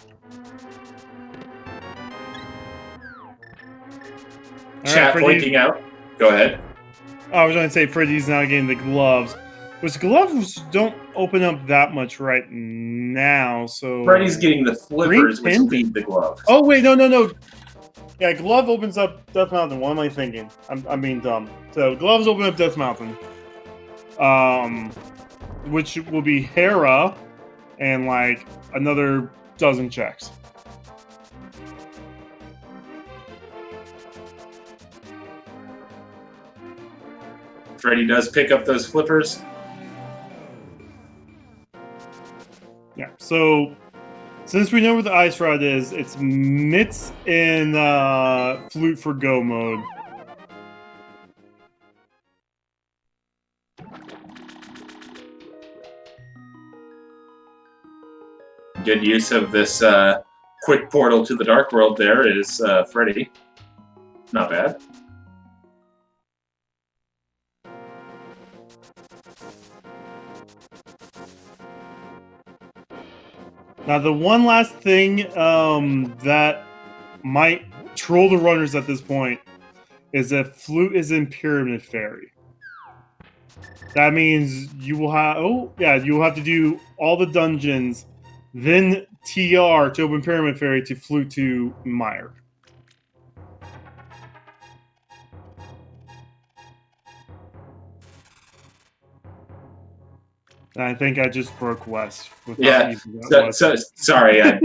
Chat pointing out. Go ahead. I was going to say Freddie's now getting the gloves, which gloves don't open up that much right now. So Freddie's getting the flippers, which lead the gloves. Oh wait, no. Yeah, glove opens up Death Mountain. What am I thinking? I'm being dumb. So gloves open up Death Mountain, which will be Hera and like another dozen checks. Freddie does pick up those flippers. Yeah, so since we know where the ice rod is, it's Mitts in Flute for Go mode. Good use of this quick portal to the Dark World there is Freddie. Not bad. Now, the one last thing that might troll the runners at this point is that Flute is in Pyramid Fairy. That means you will have, you will have to do all the dungeons, then TR to open Pyramid Fairy to Flute to Mire. And I think I just broke West. Yeah, sorry,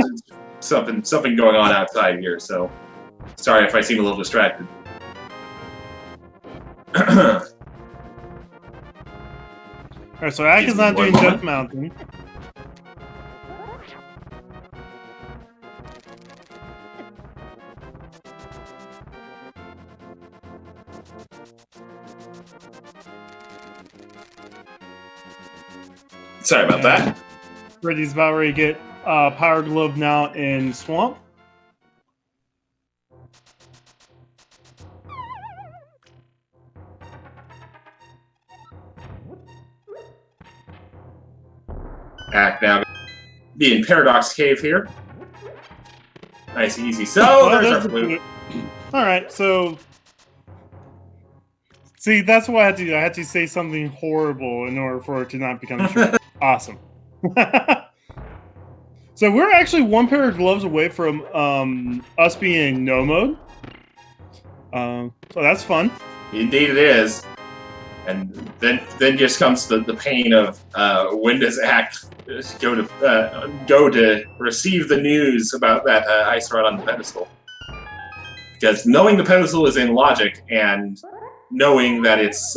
something going on outside here, so sorry if I seem a little distracted. Alright, so Ack is not doing Death Mountain. Sorry about that. Freddie's about ready to get Power Glove now in Swamp. Ack now be in Paradox Cave here. Nice, easy. So there's our that's flute. All right, so see, that's what I had to do. I had to say something horrible in order for it to not become true. Awesome. So we're actually one pair of gloves away from us being in no mode. So that's fun. Indeed, it is. And then just comes the pain of when does Act go to receive the news about that ice rod on the pedestal? Because knowing the pedestal is in logic and knowing that it's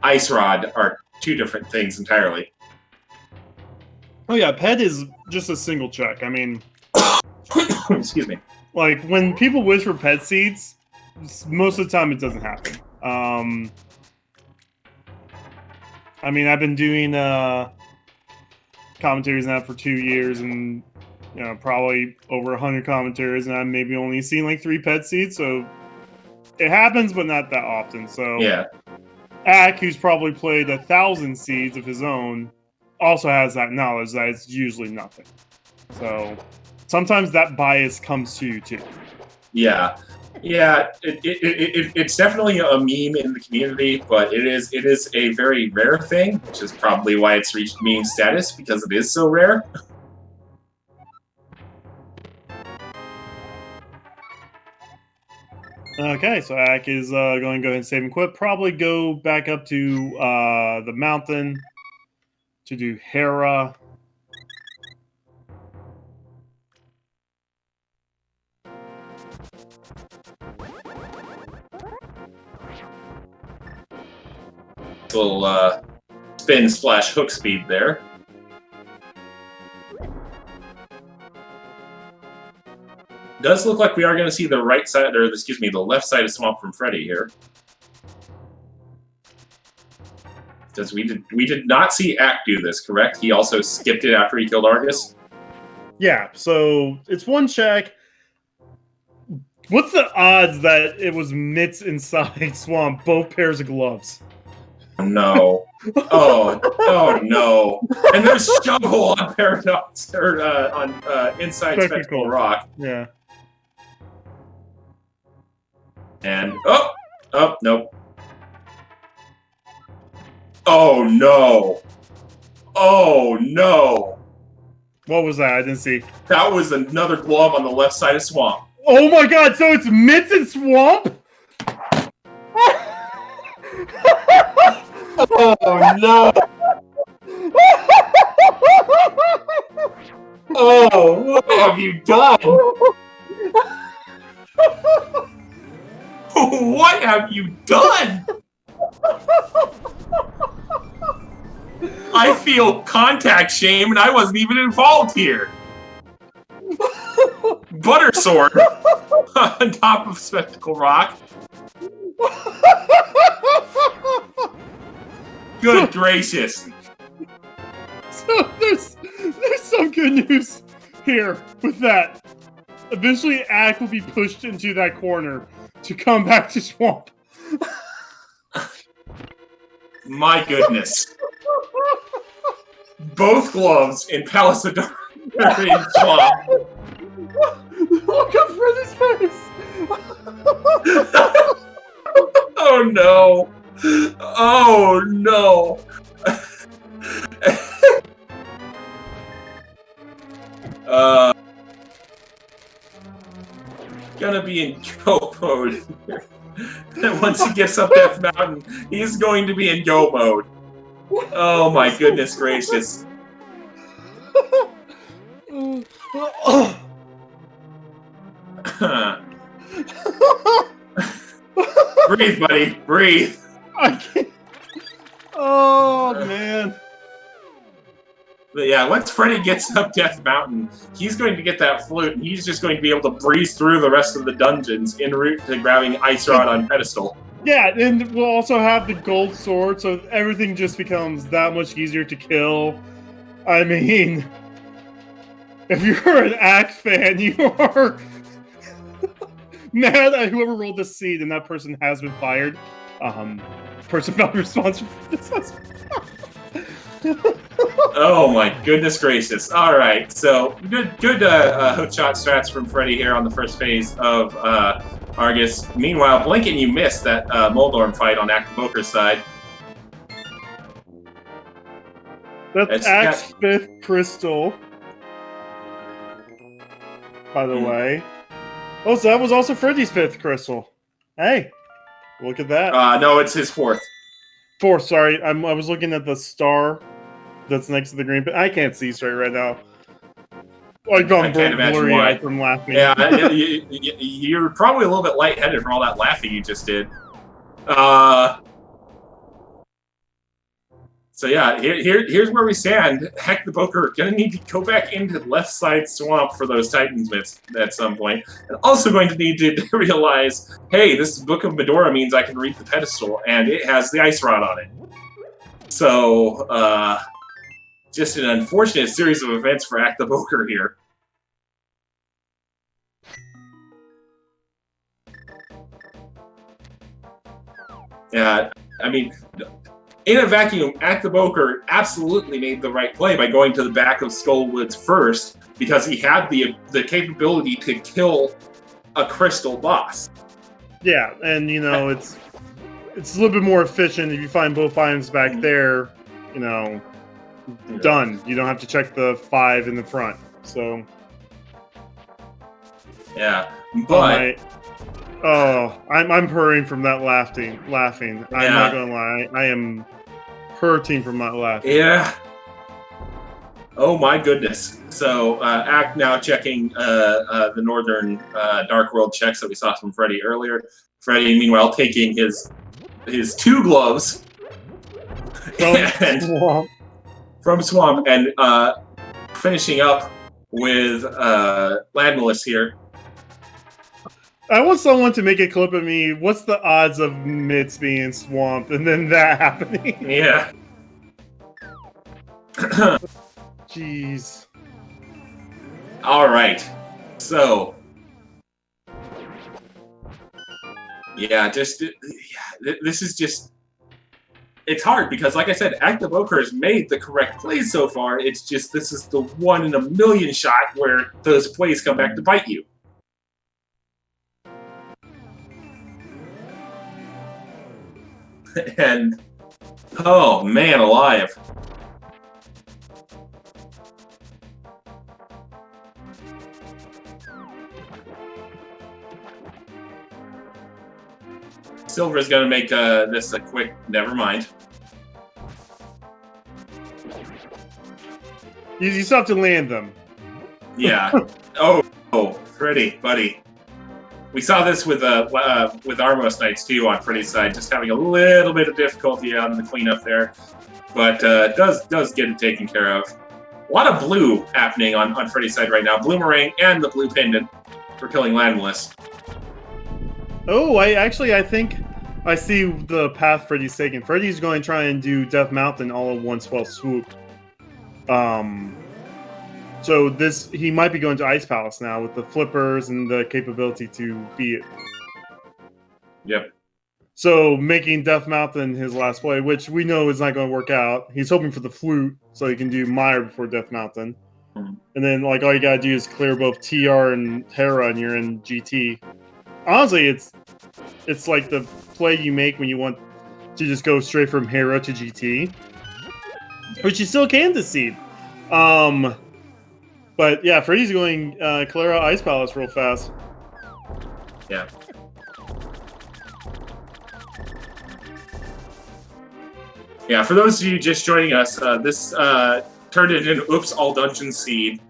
ice rod are two different things entirely. Oh yeah, ped is just a single check. I mean, excuse me. Like when people wish for ped seeds, most of the time it doesn't happen. I mean, I've been doing commentaries now for 2 years, and probably over 100 commentaries, and I've maybe only seen like 3 ped seeds. So it happens, but not that often. So yeah, Ack, who's probably played 1,000 seeds of his own, also has that knowledge that it's usually nothing. So sometimes that bias comes to you too. Yeah. It's definitely a meme in the community, but it is a very rare thing, which is probably why it's reached meme status, because it is so rare. Okay, so Ack is going to go ahead and save and quit. Probably go back up to the mountain to do Hera. Little spin splash hook speed there. Does look like we are going to see the right side, or excuse me, the left side of Swamp from Freddeh here. Because we did not see Ack do this, correct? He also skipped it after he killed Argus? Yeah, so it's one check. What's the odds that it was mitts inside Swamp, both pairs of gloves? No. Oh no. And there's Shovel on Paradox, or on Inside Spectacle Rock. Yeah. And, oh, nope. Oh no. Oh no. What was that? I didn't see. That was another glove on the left side of Swamp. Oh my god, so it's mitts and Swamp? Oh no! Oh, what have you done? What have you done? I feel contact shame, and I wasn't even involved here. Butter sword on top of Spectacle Rock. Good gracious. So there's some good news here with that. Eventually, Ack will be pushed into that corner to come back to Swamp. My goodness. Both gloves in Palace of Dark are in Swamp. Look at Freddeh's face! Oh no! Oh no! Gonna be in go mode. And once he gets up Death Mountain, he's going to be in go mode. Oh my goodness gracious. Breathe, buddy. Breathe. I can't. Oh, man. But yeah, once Freddeh gets up Death Mountain, he's going to get that flute, and he's just going to be able to breeze through the rest of the dungeons en route to grabbing Ice Rod on Pedestal. Yeah, and we'll also have the gold sword, so everything just becomes that much easier to kill. I mean, if you're an Act fan, you are mad at whoever rolled the seed, and that person has been fired. Person not responsible for this. Oh my goodness gracious! All right, so good hook shot strats from Freddeh here on the first phase of Argus. Meanwhile, blink and you missed that Moldorm fight on Acktheboker's side. That's Ack's 5th crystal. By the way. Oh, so that was also Freddie's 5th crystal. Hey, look at that. No, it's his 4th. 4th, sorry. I was looking at the star that's next to the green, but I can't see straight right now. I can't imagine why. From laughing. Yeah, you're probably a little bit lightheaded from all that laughing you just did. So yeah, here's where we stand. Acktheboker gonna need to go back into the left side swamp for those Titans bits at some point, and also going to need to realize, hey, this Book of Medora means I can reach the pedestal, and it has the ice rod on it. So just an unfortunate series of events for Acktheboker here. Yeah, I mean, in a vacuum, Acktheboker absolutely made the right play by going to the back of Skullwoods first, because he had the capability to kill a crystal boss. Yeah, and you know, it's a little bit more efficient if you find both items back there, you know, done. You don't have to check the 5 in the front. So yeah, but I'm purring from that laughing. Yeah. I'm not gonna lie, I am hurting from that laughing. Yeah. Oh my goodness. So Ack now checking the northern Dark World checks that we saw from Freddeh earlier. Freddeh, meanwhile, taking his 2 gloves from Swamp and finishing up with Landmalus here. I want someone to make a clip of me. What's the odds of Mitz being swamped and then that happening? Yeah. Jeez. All right. So. Yeah, this is just. It's hard because, like I said, Acktheboker has made the correct plays so far. It's just this is the 1 in a million shot where those plays come back to bite you. And oh man alive. Silver's gonna make this a quick never mind. You still have to land them. Yeah. Oh, Freddeh, buddy. We saw this with Armos Knights too on Freddie's side, just having a little bit of difficulty on the cleanup there, but does get it taken care of. A lot of blue happening on Freddie's side right now. Bloomerang and the blue pendant for killing Landmalus. Oh, I think I see the path Freddie's taking. Freddie's going to try and do Death Mountain all in one swell swoop. So he might be going to Ice Palace now with the flippers and the capability to beat it. Yep. So making Death Mountain his last play, which we know is not going to work out. He's hoping for the flute so he can do Mire before Death Mountain. Mm-hmm. And then all you gotta do is clear both TR and Hera and you're in GT. Honestly, it's like the play you make when you want to just go straight from Hera to GT. Which you still can deceive. But yeah, Freddie's going clear out Ice Palace real fast. Yeah. Yeah, for those of you just joining us, this turned into an Oops All Dungeon seed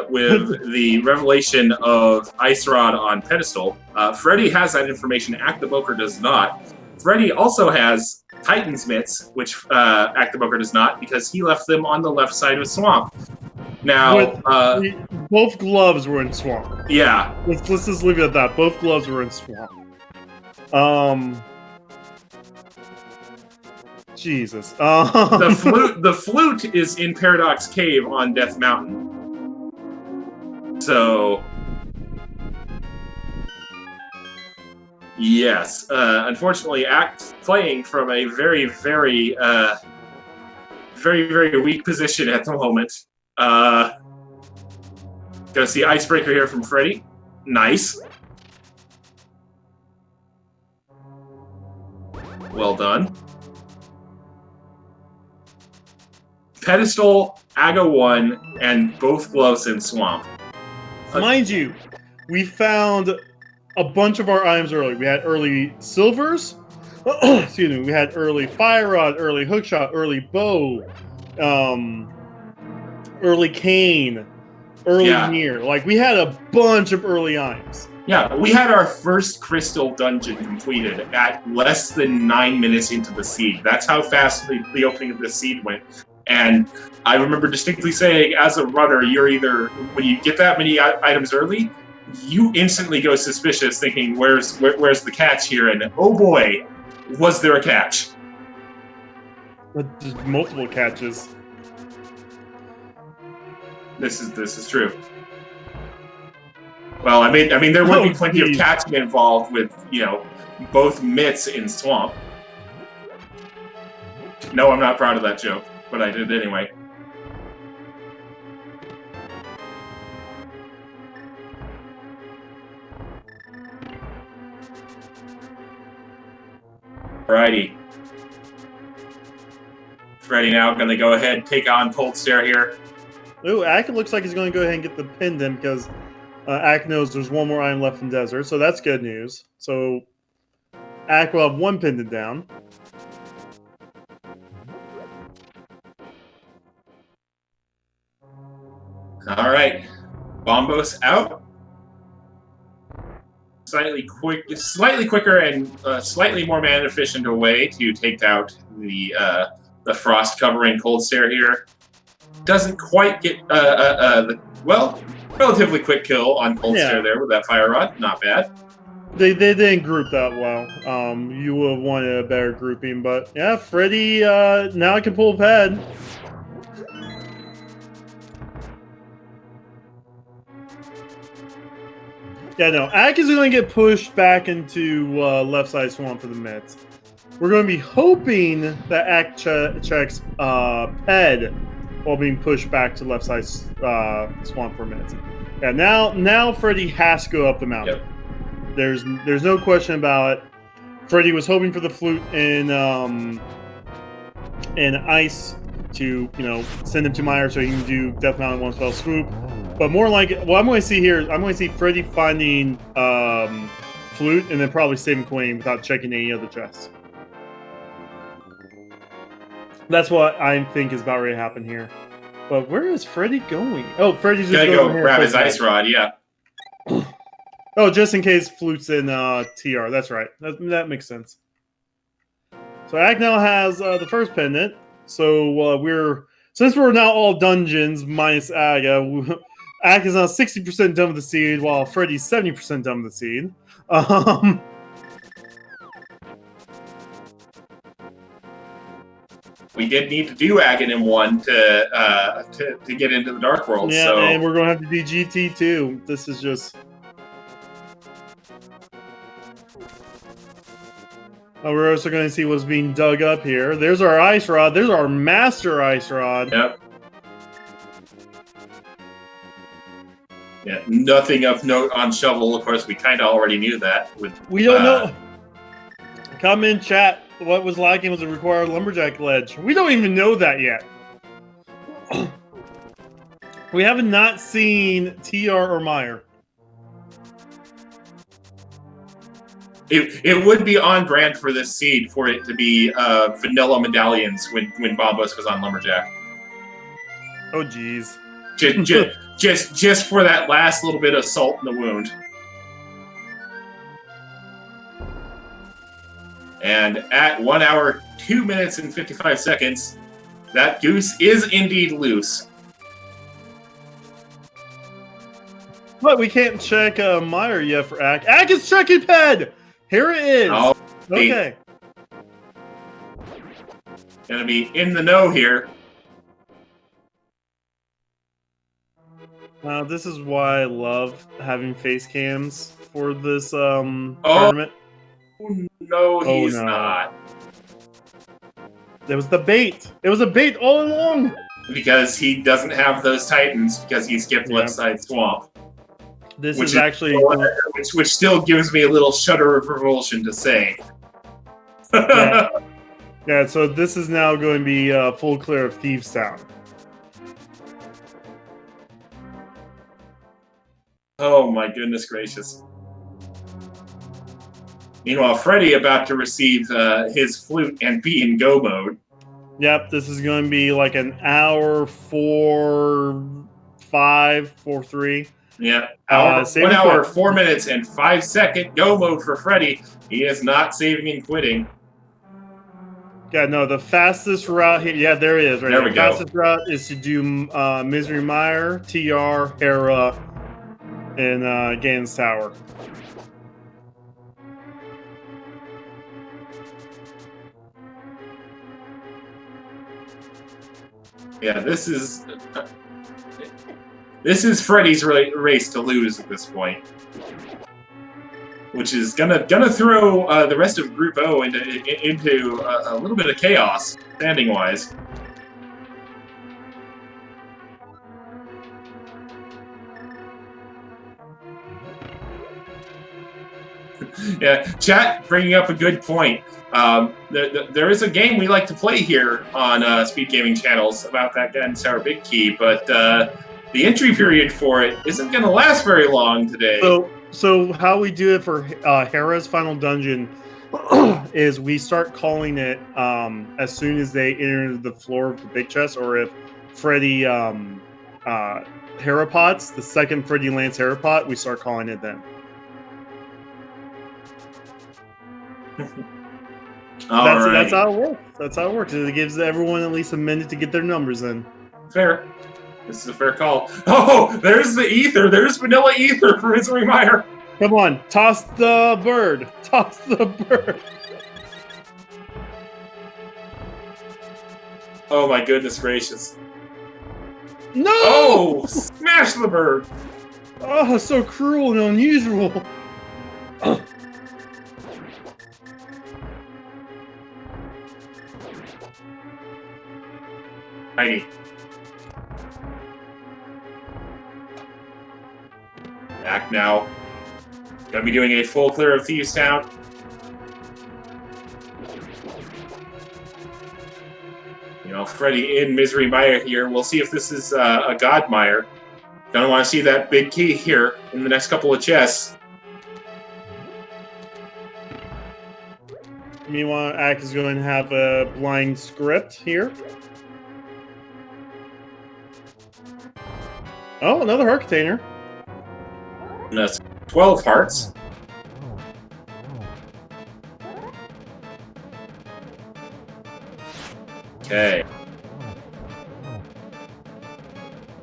with the revelation of Ice Rod on pedestal. Freddeh has that information, Acktheboker does not. Freddeh also has Titan's mitts, which Acktheboker does not, because he left them on the left side of Swamp. Now, both gloves were in Swamp. Yeah. Let's just leave it at that. Both gloves were in Swamp. Jesus. The flute is in Paradox Cave on Death Mountain. So, yes. Unfortunately, Act playing from a very, very, very, very weak position at the moment. Gonna see Icebreaker here from Freddie. Nice. Well done. Pedestal, Aga 1, and both gloves in Swamp. Mind you, we found a bunch of our items early. We had early silvers. Excuse me. We had early fire rod, early hookshot, early bow, early cane, early mirror. Like, we had a bunch of early items. Yeah, we had our first crystal dungeon completed at less than 9 minutes into the seed. That's how fast the opening of the seed went. And I remember distinctly saying, as a runner, you're either, when you get that many items early, you instantly go suspicious, thinking, where's the catch here? And oh boy, was there a catch. There's multiple catches. This is true. Well, I mean, there would be plenty of catching involved with, both mitts in Swamp. No, I'm not proud of that joke, but I did anyway. Alrighty. Freddie now going to go ahead and take on Cold Stare here. Ooh, Ack looks like he's going to go ahead and get the pendant because Ack knows there's one more item left in Desert, so that's good news. So Ack will have one pendant down. All right, Bombos out. Slightly quicker and slightly more man efficient a way to take out the frost covering Cold Stare here. Doesn't quite get relatively quick kill on Cold Stare there with that fire rod. Not bad. They didn't group that well. You would have wanted a better grouping, but yeah, Freddie now can pull a pad. Yeah, no, Ack is going to get pushed back into left side Swamp for the mitts. We're going to be hoping that Ack checks Ped while being pushed back to left side Swamp for mitts. Yeah, now Freddie has to go up the mountain. Yep. There's no question about it. Freddie was hoping for the flute in ice to send him to Meyer so he can do Death Mountain one spell swoop. But more like, what I'm going to see here is I'm going to see Freddie finding flute and then probably saving coin without checking any other chests. That's what I think is about ready to happen here. But where is Freddie going? Oh, Freddie's just going to go grab his ice rod, yeah. Oh, just in case flute's in TR. That's right. That makes sense. So Ack now has the first pendant. So since we're now all dungeons minus Aga, Ack is now 60% done with the seed, while Freddie's 70% done with the seed. We did need to do Aghanim 1 to get into the Dark World. Yeah, so. And we're going to have to do GT too. This is just... Oh, we're also going to see what's being dug up here. There's our ice rod. There's our master ice rod. Yep. Yeah, nothing of note on Shovel. Of course, we kind of already knew that. We don't know. Come in, chat. What was lacking was a required lumberjack ledge. We don't even know that yet. We haven't not seen TR or Meyer. It would be on brand for this seed for it to be vanilla medallions when Bombos was on Lumberjack. Oh, jeez. Just for that last little bit of salt in the wound. And at 1 hour, 2 minutes and 55 seconds, that goose is indeed loose. But we can't check Meyer yet for Ack. Ack is checking Ped! Here it is! Oh, okay. Gonna be in the know here. This is why I love having face cams for this tournament. No, he's not. It was the bait. It was a bait all along. Because he doesn't have those Titans because he skipped left side swamp. This is actually which still gives me a little shudder of revulsion to say. Yeah, so this is now going to be full clear of Thieves Town. Oh my goodness gracious. Meanwhile, Freddie about to receive his flute and be in go mode. Yep, this is going to be like an hour 4:05, 4:03. Yeah, 1 hour, 4 minutes, and 5 second go mode for Freddie. He is not saving and quitting. Yeah, no, the fastest route here. Yeah, there it is. Right there we the go. Fastest route is to do Misery Mire, TR, Hera, and Ganon's Tower. Yeah, this is Freddie's race to lose at this point, which is gonna throw the rest of Group O into a little bit of chaos standing wise. Yeah, chat bringing up a good point. There is a game we like to play here on SpeedGaming channels about that Ganon's Tower Big Key, but the entry period for it isn't going to last very long today. So how we do it for Hera's final dungeon is we start calling it as soon as they enter the floor of the big chest, or if Freddie Hera pots, the second Freddie lands Hera pot, we start calling it then. That's how it works. That's how it works. It gives everyone at least a minute to get their numbers in. Fair. This is a fair call. Oh, there's the ether. There's vanilla ether for Misery Mire. Come on, toss the bird. Toss the bird. Oh my goodness gracious. No! Oh, smash the bird. Oh, so cruel and unusual. Mighty. Back now. Gonna be doing a full clear of Thieves Town. You know, Freddie in Misery Mire here. We'll see if this is a God Mire. Gonna want to see that big key here in the next couple of chests. Meanwhile, Ack is going to have a blind script here. Oh, another heart container. And that's 12 hearts. Okay.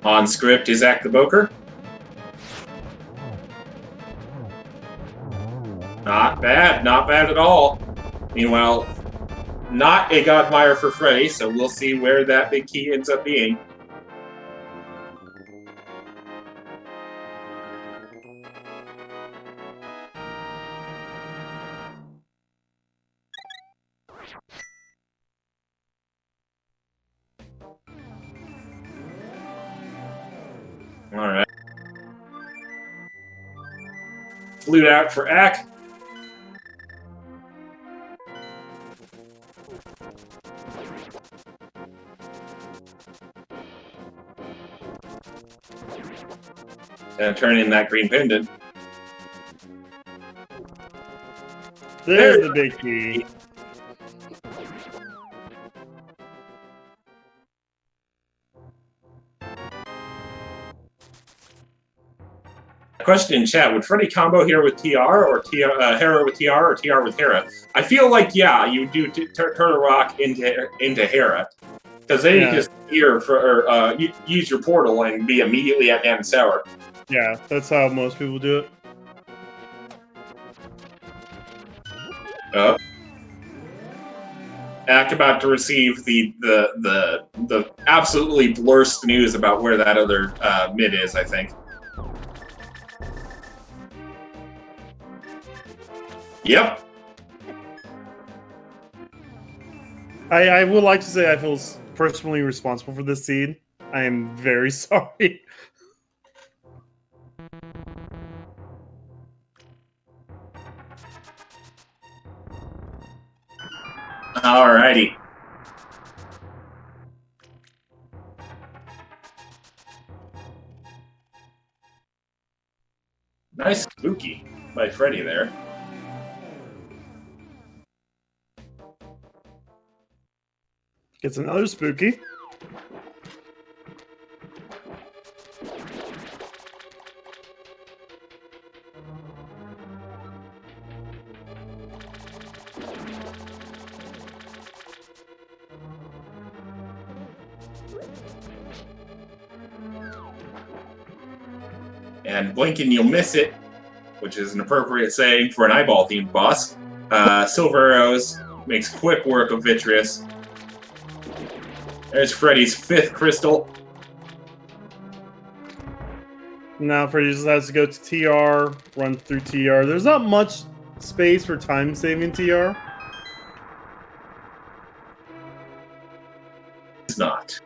On script is Acktheboker. Not bad, not bad at all. Meanwhile, not a God Mire for Freddie, so we'll see where that big key ends up being. All right. Flute out for Ack. And turn in that green pendant. There's the big key. Question in chat: would Freddie combo here with TR or Hera with TR or TR with Hera? I feel like you do turn a rock into Hera, because then you just here for use your portal and be immediately at Ganon's Tower. Yeah, that's how most people do it. Ack about to receive the absolutely blurst news about where that other mid is, I think. Yep. I would like to say I feel personally responsible for this seed. I am very sorry. Alrighty. Nice spooky by Freddeh there. Gets another spooky. And blink and you'll miss it, which is an appropriate saying for an eyeball-themed boss. Silver Arrows makes quick work of Vitreous. There's Freddie's 5th crystal. Now Freddie just has to go to TR, run through TR. There's not much space for time-saving TR. It's not.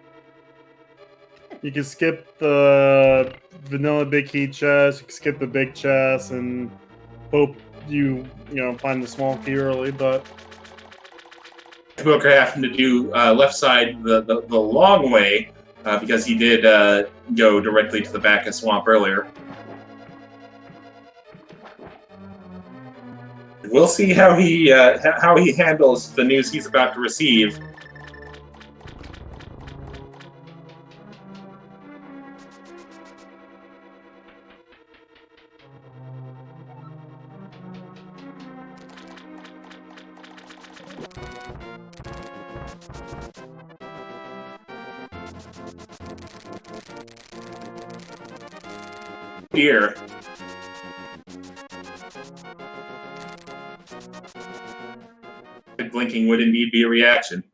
You can skip the vanilla big key chest, you can skip the big chest, and hope you find the small key early, but... Acktheboker having to do left side the long way, because he did go directly to the back of Swamp earlier. We'll see how he handles the news he's about to receive. Here. Blinking would indeed be a reaction.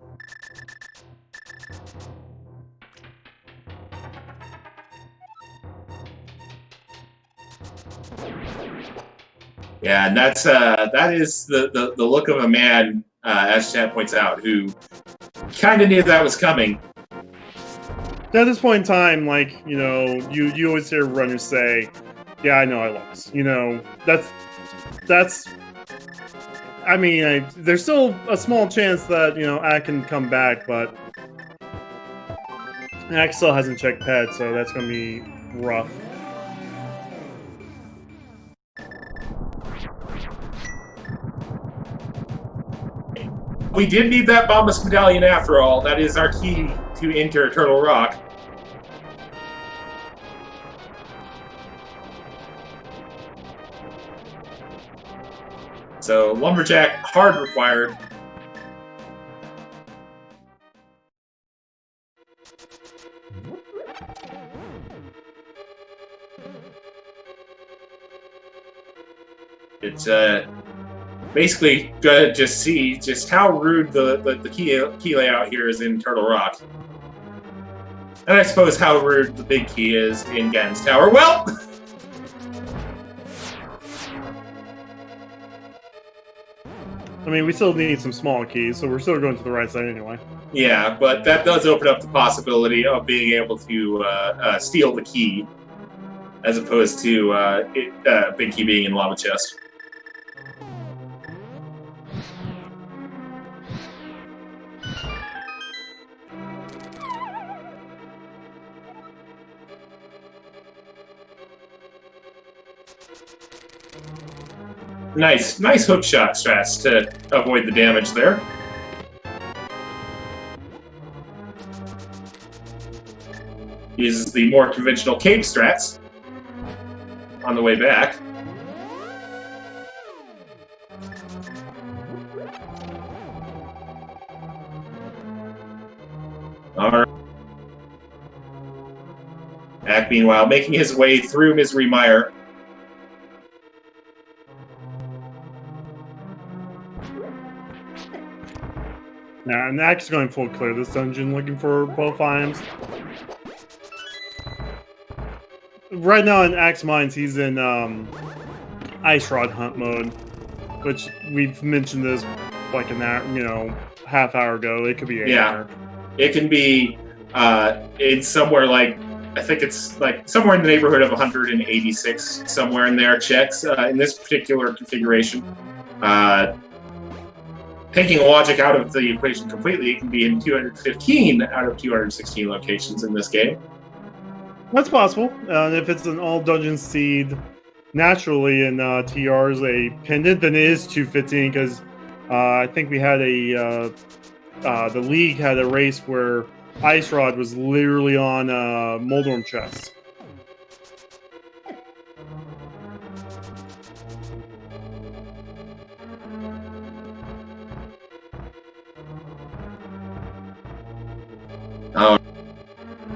Yeah, and that is the look of a man, as Chad points out, who kind of knew that was coming. At this point in time, like, you always hear runners say, yeah, I know I lost. That's I mean, there's still a small chance that, Ack can come back, but Ack still hasn't checked ped, so that's going to be rough. We did need that Bombus Medallion after all. That is our key to enter Turtle Rock. So, Lumberjack, hard required. It's basically gonna just see just how rude the key layout here is in Turtle Rock. And I suppose how rude the big key is in Gan's Tower. Well! I mean, we still need some small keys, so we're still going to the right side anyway. Yeah, but that does open up the possibility of being able to steal the key, as opposed to big key being in lava chest. Nice hook shot strats to avoid the damage there. Uses the more conventional cape strats on the way back. Alright. Ack, meanwhile, making his way through Misery Mire. Nah, and Ack's going full clear this dungeon, looking for both items. Right now in Ack's minds, he's in Ice Rod hunt mode, which we've mentioned this like an hour, half hour ago. It could be a hammer. It can be in somewhere like, I think it's like somewhere in the neighborhood of 186, somewhere in there checks in this particular configuration. Taking logic out of the equation completely, it can be in 215 out of 216 locations in this game. That's possible. If it's an all dungeon seed naturally in TR's a pendant, then it is 215 because I think we had the league had a race where Ice Rod was literally on Moldorm chests.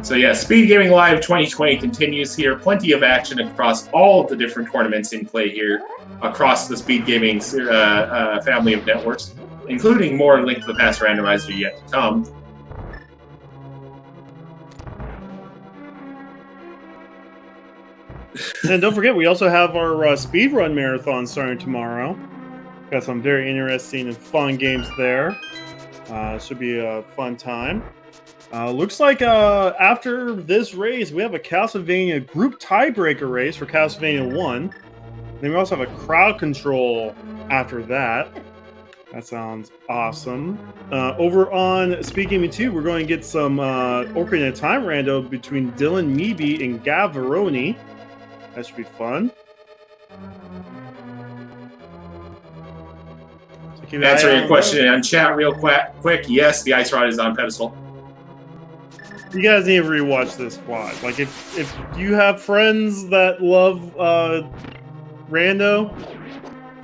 So yeah, SpeedGaming Live 2020 continues here. Plenty of action across all of the different tournaments in play here across the SpeedGaming family of networks, including more Link to the Past Randomizer yet to come. And don't forget, we also have our speedrun marathon starting tomorrow. Got some very interesting and fun games there. Should be a fun time. Looks like after this race, we have a Castlevania group tiebreaker race for Castlevania 1. Then we also have a crowd control after that. That sounds awesome. Over on SpeedGaming 2, we're going to get some Ocarina of Time rando between Dylan Meeby and Gav Veroni. That should be fun. So answer your question on chat real quick. Yes, the Ice Rod is on pedestal. You guys need to rewatch this VOD. Like, if you have friends that love rando.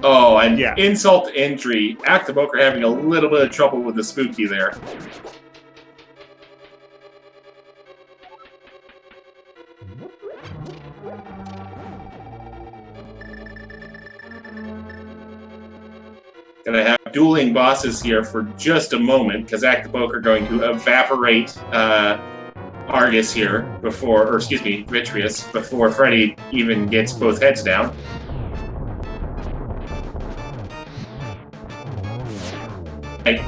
Oh, and insult to injury. Acktheboker having a little bit of trouble with the spooky there. Gonna have dueling bosses here for just a moment because Acktheboker going to evaporate Argus here before, or excuse me, Vitreous, before Freddeh even gets both heads down. Right.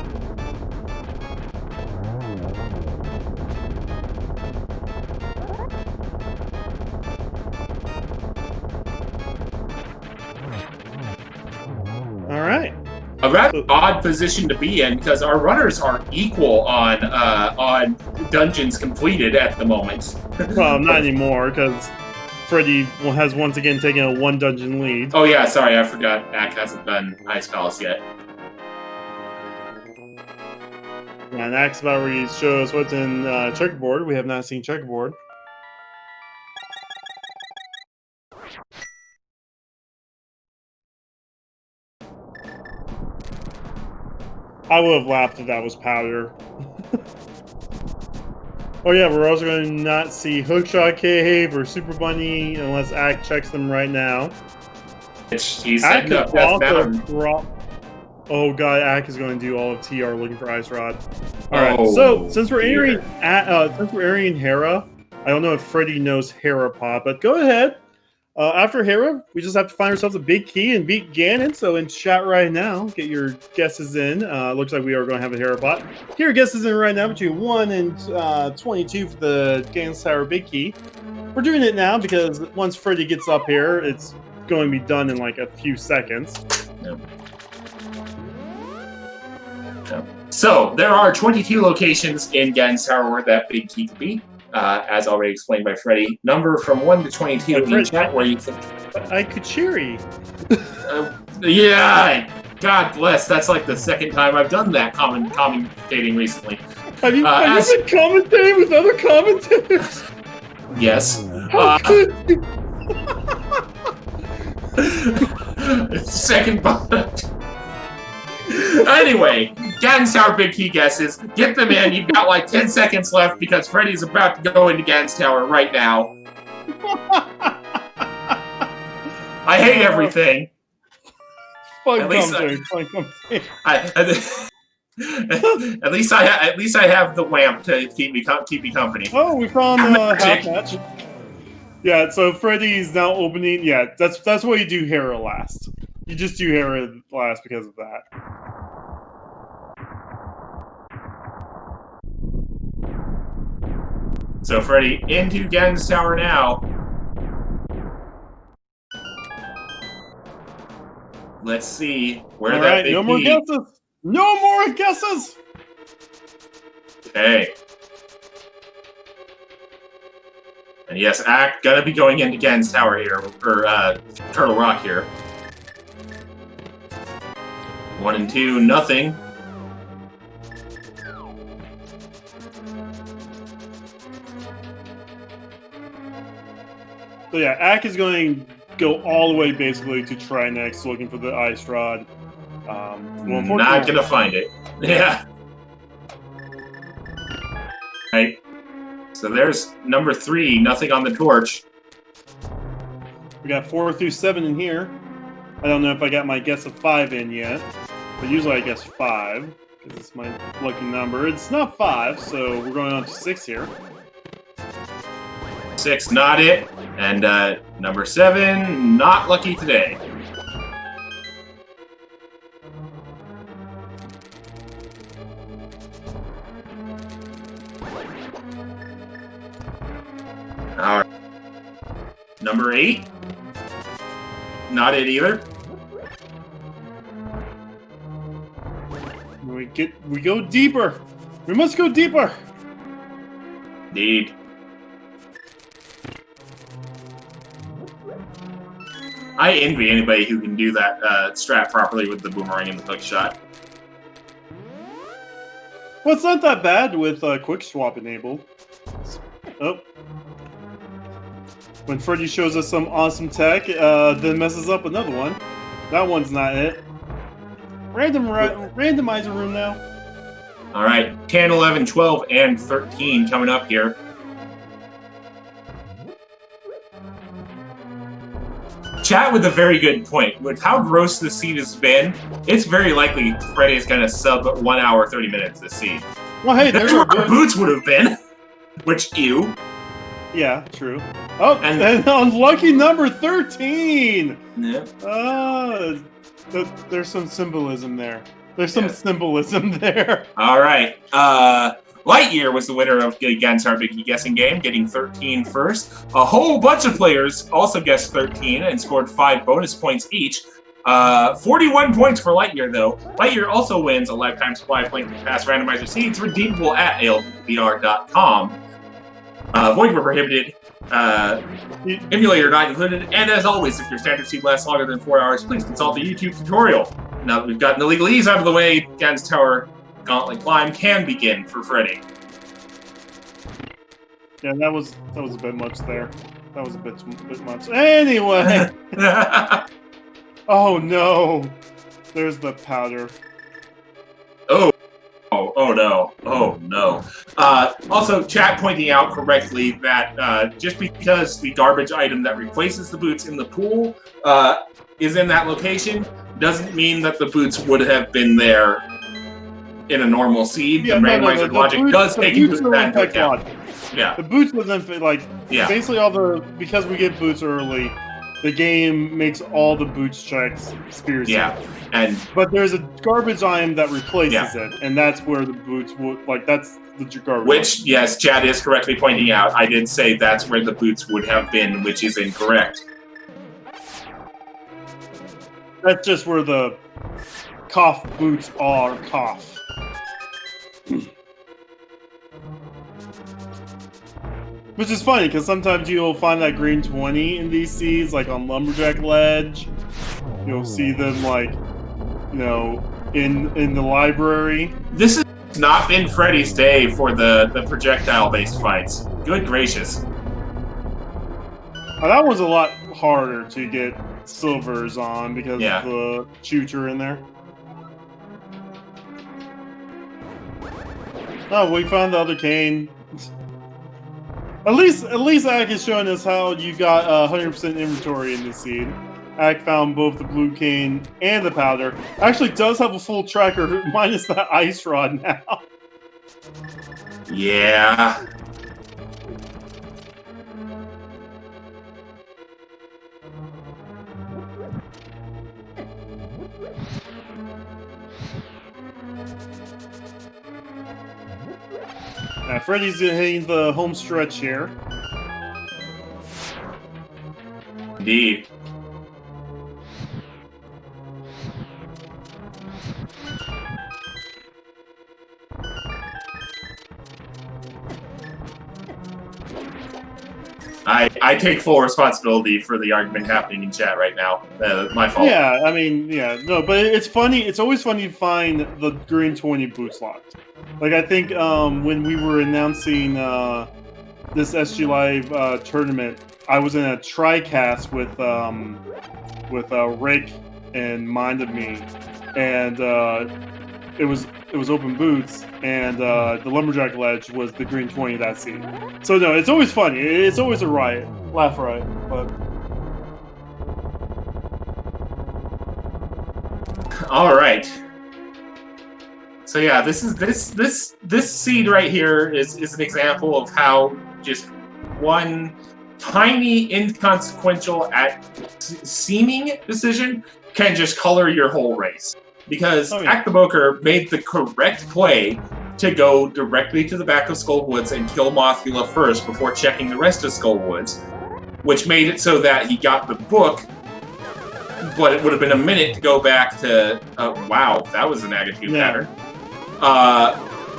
All right. A rather odd position to be in because our runners are equal on dungeons completed at the moment. Well, not anymore because Freddeh has once again taken a 1 dungeon lead. Oh yeah, sorry, I forgot. Ack hasn't done Ice Palace yet. Yeah, and Ack's about ready to show us what's in Checkerboard. We have not seen Checkerboard. I would have laughed if that was powder. Oh yeah, we're also going to not see Hookshot Cave or Super Bunny unless Ack checks them right now. He's setting up Death Mountain. Oh god, Ack is going to do all of TR looking for Ice Rod. All right, so since we're airing Hera, I don't know if Freddeh knows Hera Pop, but go ahead. After Hera, we just have to find ourselves a big key and beat Ganon. So in chat right now, get your guesses in. Looks like we are going to have a Hera Pot. Get your guesses in right now between 1 and 22 for the Ganon Tower Big Key. We're doing it now because once Freddeh gets up here, it's going to be done in like a few seconds. Yep. So there are 22 locations in Ganon's Tower where that big key could be. As already explained by Freddeh, number from 1 to 22 in chat where you think. I could cheery. Yeah, God bless. That's like the second time I've done that commentating recently. Have you been commentating with other commentators? Yes. How could you? Second bond. Anyway, Ganon's Tower big key guesses. Get them in. You've got like 10 seconds left because Freddie's about to go into Ganon's Tower right now. I hate everything. At least I have the lamp to keep me company. Oh, we found half match. Yeah, so Freddie's now opening. Yeah, that's why you do Hera last. You just do Hera last because of that. So Freddie into Gen's tower now. Let's see where All that right, big no more P. guesses. No more guesses. Okay. And yes, Ack gonna be going into Gen's tower here, or Turtle Rock here. 1 and 2, nothing. So yeah, Ack is going to go all the way basically to Trinex, looking for the ice rod. Well, Not gonna find it. Yeah. Right. So there's number 3, nothing on the torch. We got 4 through 7 in here. I don't know if I got my guess of 5 in yet, but usually I guess 5 because it's my lucky number. It's not 5, so we're going on to 6 here. 6, not it. And number 7, not lucky today. All right. Number 8, not it either. We go deeper. We must go deeper. Indeed. I envy anybody who can do that strat properly with the boomerang and the hook shot. Well, it's not that bad with quick swap enabled. Oh. When Freddie shows us some awesome tech, then messes up another one. That one's not it. Randomizer room now. All right, 10, 11, 12, and 13 coming up here. Chat with a very good point. With how gross this seed has been, it's very likely Freddie is going to sub 1 hour, 30 minutes this seed. Well, hey, That's there's where our our boots would have been. Which, ew. Yeah, true. Oh, And- and unlucky number 13! Yeah. There's some symbolism there. There's some Yeah. symbolism there. All right. Lightyear was the winner of Gen's Our Big Guessing Game, getting 13 first. A whole bunch of players also guessed 13 and scored 5 bonus points each. 41 points for Lightyear, though. Lightyear also wins a lifetime supply of Link Pass Randomizer seeds, redeemable at albr.com. Void were prohibited. Emulator not included. And as always, if your standard seed lasts longer than 4 hours, please consult the YouTube tutorial. Now that we've gotten the legalese out of the way, Gen's Tower Gauntlet Climb can begin for Freddie. Yeah, that was a bit much there. That was a bit much. Anyway! Oh no! There's the powder. Oh no. Oh no. Also, chat pointing out correctly that just because the garbage item that replaces the boots in the pool is in that location, doesn't mean that the boots would have been there in a normal seed. Yeah, the randomizer logic does take into that into account. Yeah. The boots wasn't like Yeah. basically because we get boots early, the game makes all the boots checks spears. Yeah. And But there's a garbage item that replaces Yeah. it, and that's where the boots would that's the garbage. which, yes, Chad is correctly pointing out. I did say that's where the boots would have been, which is incorrect. That's just where the cough boots are. Cough. Which is funny because sometimes you'll find that green 20 in these seeds, like on Lumberjack Ledge. You'll see them like, in the library. This has not been Freddy's day for the projectile-based fights. Good gracious. That was a lot harder to get silvers on because Yeah. of the shooter in there. Oh, we found the other cane. At least Ack is showing us how you got 100% inventory in this seed. Ack found both the blue cane and the powder. Actually does have a full tracker minus that ice rod now. Yeah. Freddie's hitting the home stretch here. Indeed. I take full responsibility for the argument happening in chat right now. My fault. Yeah, I mean, yeah, no, but it's funny. It's always funny to find the green 20 boots locked. Like, I think when we were announcing this SG Live tournament, I was in a tri-cast with Rick and Mind of Me, and it was open boots, and the Lumberjack Ledge was the green 20 that seed. So no, it's always funny. It's always a riot, laugh riot, but. All right. So yeah, this seed right here is an example of how just one tiny, inconsequential seeming decision can just color your whole race. Because Acktheboker made the correct play to go directly to the back of Skullwoods and kill Mothula first before checking the rest of Skullwoods, which made it so that he got the book. But it would have been a minute to go back to... wow, that was an Acktheboker pattern.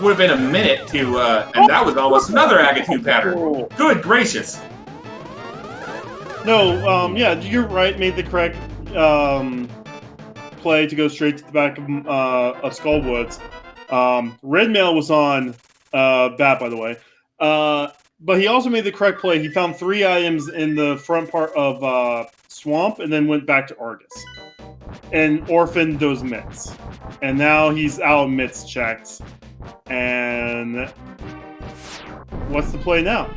Would have been a minute to... and that was almost another Acktheboker pattern. Good gracious. No, yeah, you're right. Made the correct play to go straight to the back of Skullwoods. Red Mail was on that, by the way. But he also made the correct play. He found 3 items in the front part of Swamp and then went back to Argus and orphaned those mitts. And now he's out of mitts checked. And what's the play now?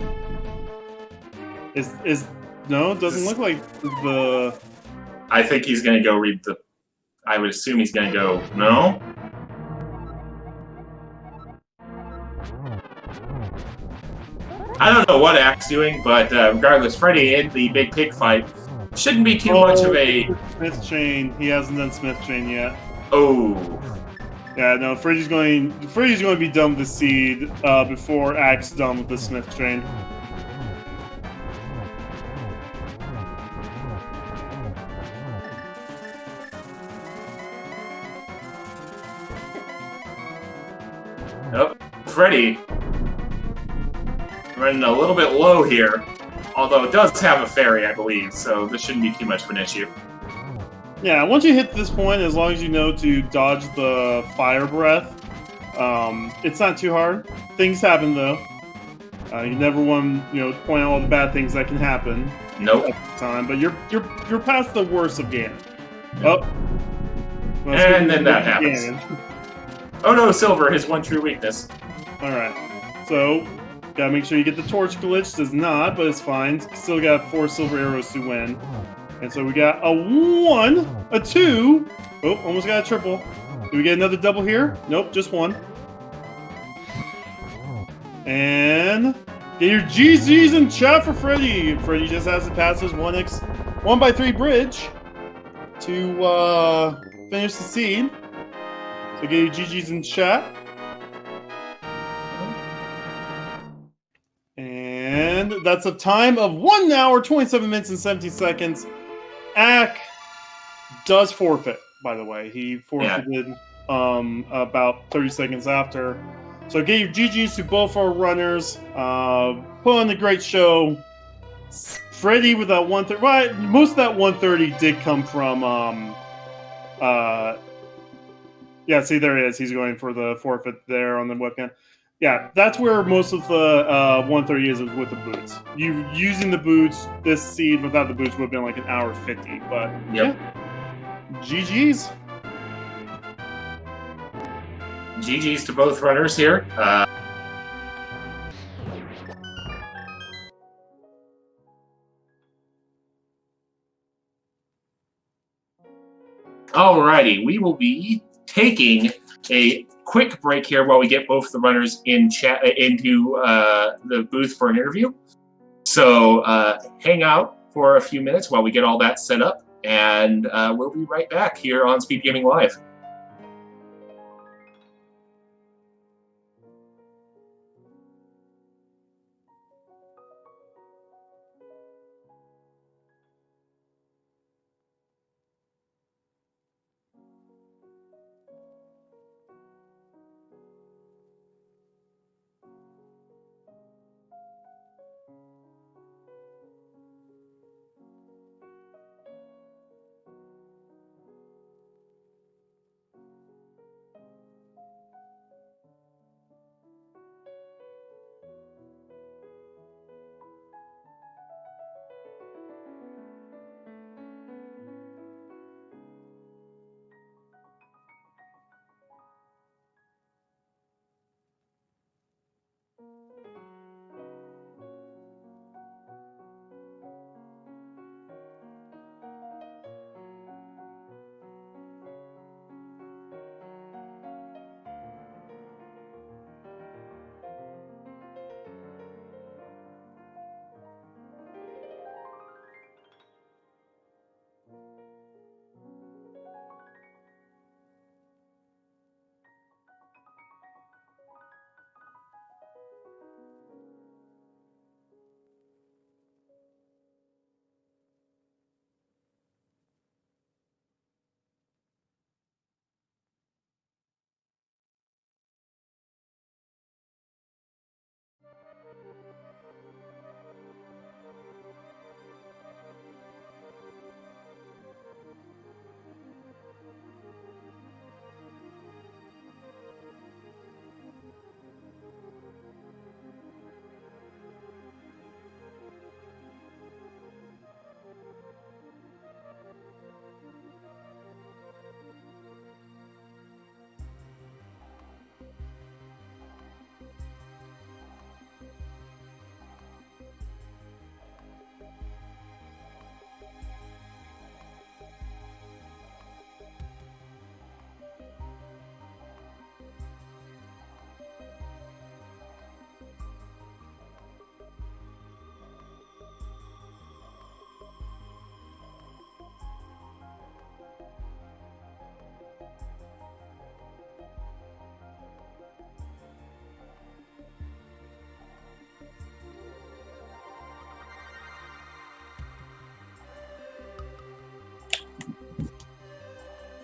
No, it doesn't look like the... I think he's going to go read the... I would assume he's going to go, no? I don't know what Ack's doing, but regardless, Freddeh in the big pig fight shouldn't be too much of a... Smith Chain. He hasn't done Smith Chain yet. Oh. Yeah, no, Freddie's going to be done with the seed before Ack's done with the Smith Chain. Oh, Freddeh running a little bit low here, although it does have a fairy, I believe, so this shouldn't be too much of an issue. Yeah, once you hit this point, as long as you know to dodge the fire breath, it's not too hard. Things happen though. You never want to, point out all the bad things that can happen. Nope. At the time, but you're past the worst of Ganon. Oh. Well, and then that happens. Ganon. Oh no, Silver, his one true weakness. Alright. So, gotta make sure you get the torch glitch. Does not, but it's fine. Still got 4 silver arrows to win. And so we got a 1, a 2. Oh, almost got a triple. Do we get another double here? Nope, just 1. And get your GGs in chat for Freddeh. Freddeh just has to pass his 1x3 bridge to finish the seed. So get your GGs in chat. And that's a time of 1 hour, 27 minutes, and 17 seconds. Ack does forfeit, by the way. He forfeited about 30 seconds after. So get your GGs to both our runners. Put on a great show. Freddeh with that 130. Right, most of that 130 did come from... yeah, see, there it is. He's going for the forfeit there on the webcam. Yeah, that's where most of the 130 is with the boots. You using the boots, this seed without the boots would have been like 1 hour 50, but yep. Yeah. GG's. GG's to both runners here. Alrighty, we will be taking a quick break here while we get both the runners in chat into the booth for an interview. So hang out for a few minutes while we get all that set up, and we'll be right back here on SpeedGaming Live.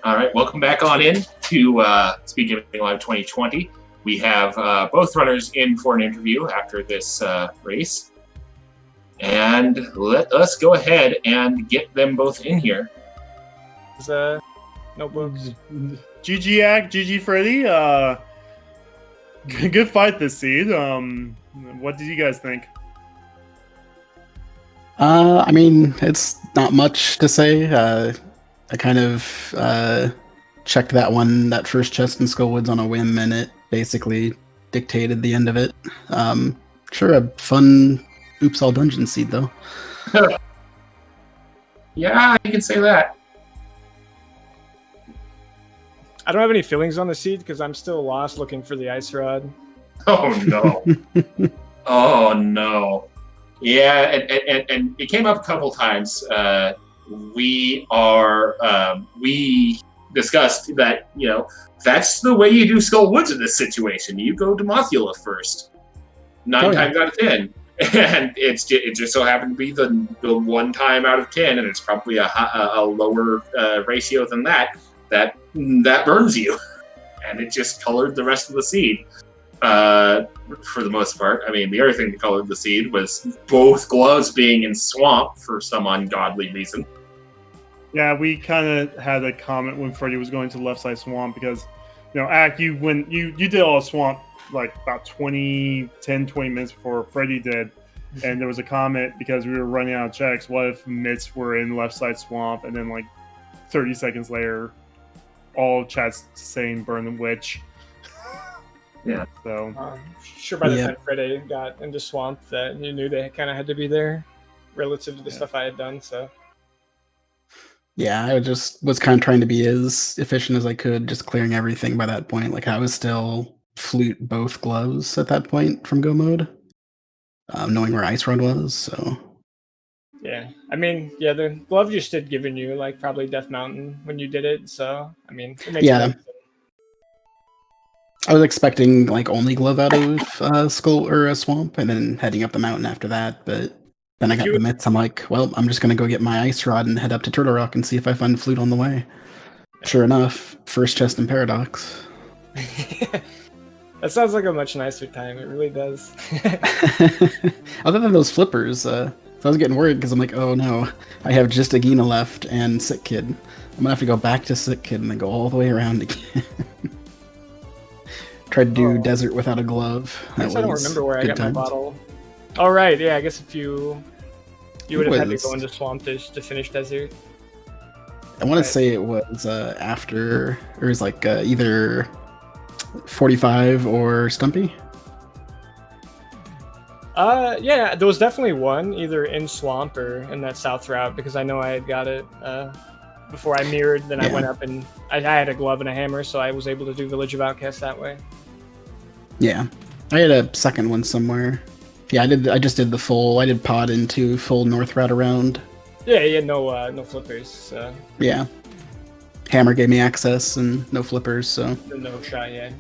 All right, welcome back on in to SpeedGaming Live 2020. We have both runners in for an interview after this race. And let us go ahead and get them both in here. Notebooks. GG Ack, GG Freddeh. Good fight this seed. What did you guys think? I mean, it's not much to say. I kind of checked that first chest in Skullwoods on a whim, and it basically dictated the end of it. Sure, a fun Oops All Dungeon seed, though. Yeah, you can say that. I don't have any feelings on the seed because I'm still lost looking for the ice rod. Oh, no. Oh, no. Yeah, and it came up a couple times. We discussed that, that's the way you do Skull Woods in this situation. You go Demothula first. 9 times out of 10. And it just so happened to be the 1 time out of 10, and it's probably a lower ratio than that burns you. And it just colored the rest of the seed. For the most part. I mean, the other thing that colored the seed was both gloves being in swamp for some ungodly reason. Yeah, we kind of had a comment when Freddeh was going to the left side swamp because, Ack, you did all swamp like about 20 minutes before Freddeh did, and there was a comment because we were running out of checks. What if Mitts were in left side swamp, and then like 30 seconds later, all chats saying burn the witch. Yeah. So sure by the time Freddeh got into swamp that you knew they kind of had to be there relative to the stuff I had done. So yeah, I just was kind of trying to be as efficient as I could, just clearing everything by that point. Like I was still flute both gloves at that point from go mode, knowing where Ice Rod was. So yeah, I mean, the glove just did giving you like probably Death Mountain when you did it. So I mean, it makes sense. I was expecting like only glove out of Skull or a swamp, and then heading up the mountain after that. But then I got the Mitts. I'm like, well, I'm just gonna go get my ice rod and head up to Turtle Rock and see if I find flute on the way. Sure enough, first chest in Paradox. That sounds like a much nicer time. It really does. Other than those flippers, so I was getting worried because I'm like, oh no, I have just Agina left and Sick Kid. I'm gonna have to go back to Sick Kid and then go all the way around again. Tried to do desert without a glove. I don't remember where I got my bottle. Oh right, yeah. I guess if you would have had to go into swamp to finish desert. I want to say it was after, or it was like either 45 or Stumpy. Yeah, there was definitely one either in swamp or in that south route because I know I had got it before I mirrored. Then I went up and I had a glove and a hammer, so I was able to do Village of Outcasts that way. Yeah, I had a second one somewhere. Yeah, I just did the full. I did pod into full north route around. Yeah, you had no flippers. So. Yeah, hammer gave me access and no flippers, so no shot. Yeah.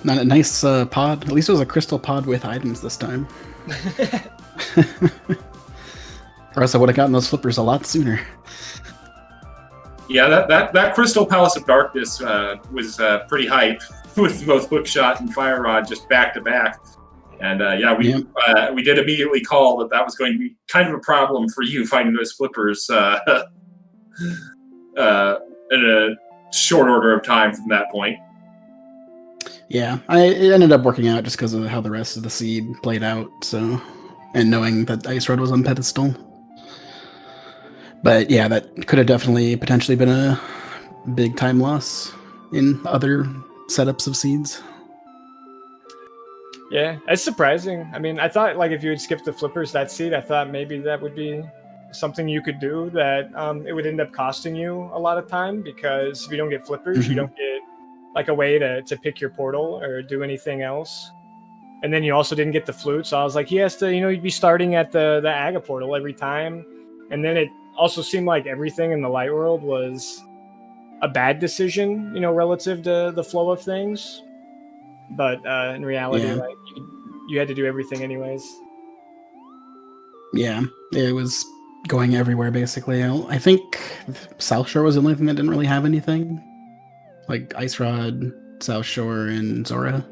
Not a nice pod. At least it was a crystal pod with items this time. Or else I would have gotten those flippers a lot sooner. Yeah, that Crystal Palace of Darkness was pretty hype with both Hookshot and Fire Rod just back to back. And we did immediately call that was going to be kind of a problem for you finding those flippers in a short order of time from that point. Yeah, it ended up working out just because of how the rest of the seed played out. So, and knowing that Ice Rod was on pedestal. But yeah, that could have definitely potentially been a big time loss in other setups of seeds. Yeah, it's surprising. I mean, I thought like if you had skipped the flippers that seed, I thought maybe that would be something you could do that it would end up costing you a lot of time because if you don't get flippers, you don't get like a way to pick your portal or do anything else. And then you also didn't get the flute, so I was like, he has to, you'd be starting at the Aga portal every time. And then it also seemed like everything in the light world was a bad decision, relative to the flow of things. But in reality, like you had to do everything anyways. Yeah, it was going everywhere basically. I think South Shore was the only thing that didn't really have anything. Like Ice Rod, South Shore, and Zora.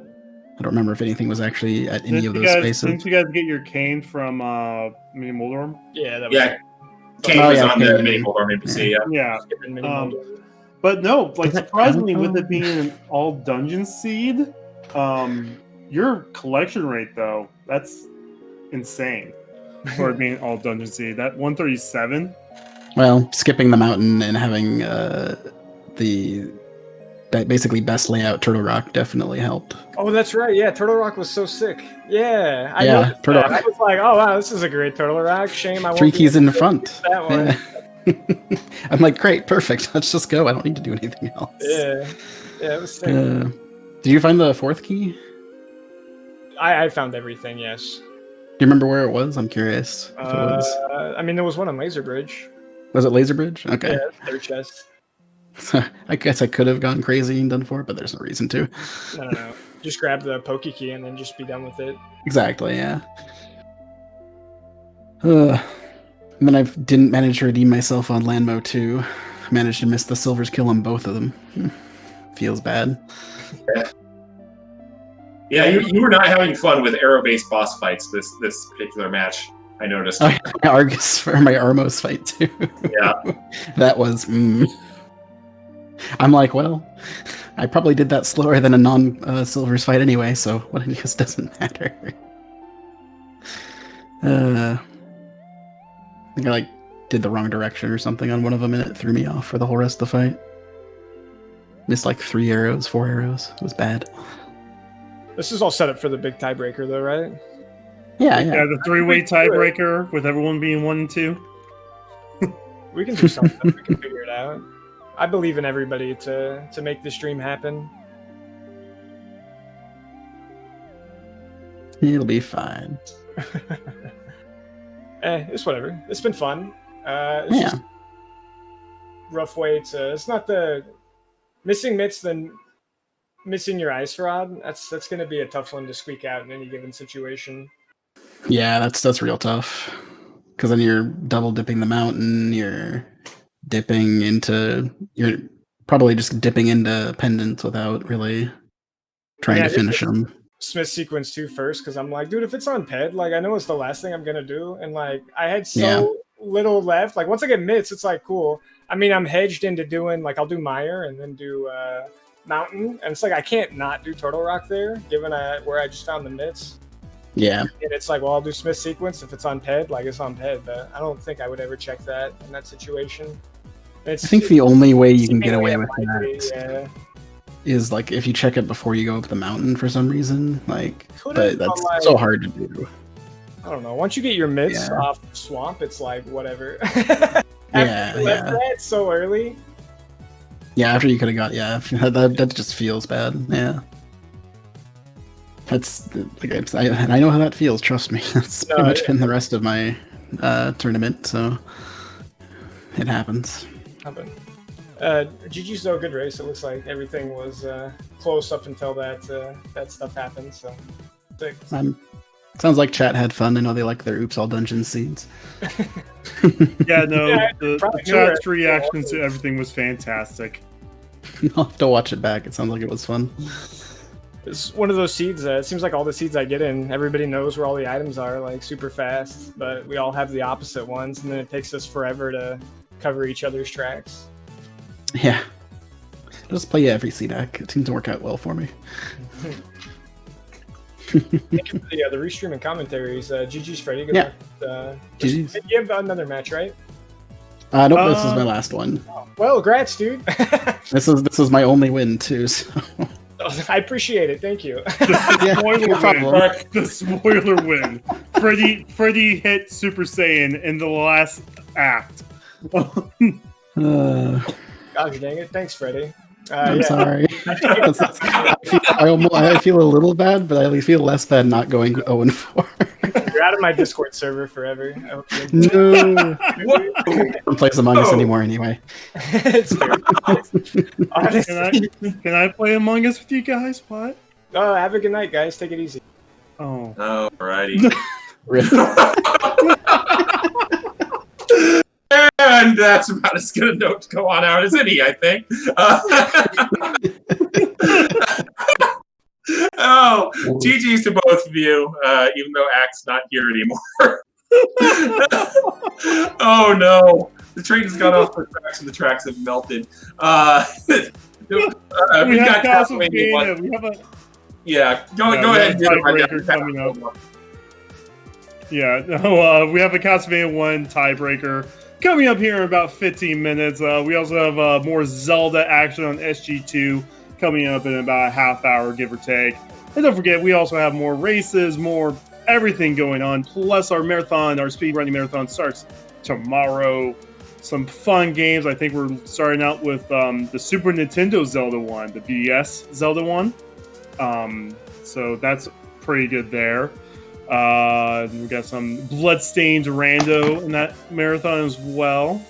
I don't remember if anything was actually at any of those spaces. Didn't you guys get your cane from Mini Moldorm? Yeah, that was Yeah, Kane was on the mini Moldorm NPC. Yeah. Mini Moldorm. But no, like surprisingly, with it being an all dungeon seed, your collection rate though, that's insane for it being all dungeon seed. That 137. Well, skipping the mountain and having the basically best layout Turtle Rock definitely helped. Oh, that's right. Yeah, Turtle Rock was so sick. Yeah, I Yeah, noticed Turtle that. Rock. I was like, oh wow, this is a great Turtle Rock. Shame I won't 3 be keys able in to front. use that one. Yeah. I'm like, great, perfect. Let's just go. I don't need to do anything else. Yeah, it was sick. Did you find the 4th key? Do I found everything. Yes. you remember where it was? I'm curious. If it was. I mean, there was one on Laser Bridge. Was it Laser Bridge? Okay. Yeah, third chest. I guess I could have gone crazy and done 4, but there's no reason to. No. Just grab the Poke Key and then just be done with it. Exactly, yeah. And then I didn't manage to redeem myself on Landmo 2. Managed to miss the Silver's kill on both of them. Feels bad. Yeah, you were not having fun with arrow-based boss fights this particular match, I noticed. Oh, my Argus for my Armos fight too. Yeah. That was I'm like, well, I probably did that slower than a non-Silvers fight anyway, so what I guess doesn't matter. I think I did the wrong direction or something on one of them and it threw me off for the whole rest of the fight. Missed 3 arrows, 4 arrows. It was bad. This is all set up for the big tiebreaker, though, right? Yeah. Yeah, the 3-way tiebreaker with everyone being 1 and 2. We can do something. We can figure it out. I believe in everybody to make this dream happen. It'll be fine. It's whatever. It's been fun. It's just rough way to. It's not the missing mitts, then missing your ice rod. That's going to be a tough one to squeak out in any given situation. Yeah, that's real tough. Because then you're double dipping the mountain. You're probably just dipping into pendants without really trying to finish them. Smith sequence 2 first, because I'm like, dude, if it's on ped, like I know it's the last thing I'm gonna do, and like I had so little left. Like once I get mitts, it's like cool. I mean, I'm hedged into doing like I'll do Mire and then do mountain, and it's like I can't not do Turtle Rock there, given where I just found the mitts. Yeah. And it's like, well, I'll do Smith sequence if it's on ped, like it's on ped, but I don't think I would ever check that in that situation. I think the only way you can get away with that is like if you check it before you go up the mountain for some reason. But that's so hard to do. I don't know. Once you get your mitts off swamp, it's like whatever. That so early. Yeah, after you could have got that just feels bad. Yeah. That's like I know how that feels. Trust me. That's pretty much been the rest of my tournament. So it happens. GG's though, good race. It looks like everything was close up until that stuff happened. So, sounds like chat had fun. I know they like their Oops All Dungeon scenes. The chat's reactions to everything was fantastic. I'll have to watch it back. It sounds like it was fun. It's one of those seeds. It seems like all the seeds I get in, everybody knows where all the items are, like super fast. But we all have the opposite ones, and then it takes us forever to cover each other's tracks. Yeah. I'll just play every seed deck. It seems to work out well for me. Thank you for the restream and commentaries. GG's Freddeh. Good luck. GG's. You have another match, right? Nope, this is my last one. Well, congrats, dude. This is my only win too, so I appreciate it. Thank you. The spoiler win. Freddeh hit Super Saiyan in the last act. Gosh dang it. Thanks, Freddeh. I'm sorry. I feel a little bad, but I feel less bad not going 0-4. You're out of my Discord server forever. No. Don't play Among Us anymore anyway. It's honestly. Can I play Among Us with you guys? What? Have a good night, guys. Take it easy. Oh. Alrighty. And that's about as good a note to go on out as any, I think. Oh, GG's to both of you, even though Ack's not here anymore. Oh no, the train has gone off the tracks and the tracks have melted. We got Castlevania. We have a go ahead and tiebreaker coming up. Yeah, no, we have a Castlevania 1 tiebreaker coming up here in about 15 minutes. We also have more Zelda action on SG2 coming up in about a half hour, give or take. And don't forget, we also have more races, more everything going on. Plus, our marathon, our speedrunning marathon starts tomorrow. Some fun games. I think we're starting out with the Super Nintendo Zelda one, the BS Zelda one. So that's pretty good there. We got some Bloodstained Rando in that marathon as well.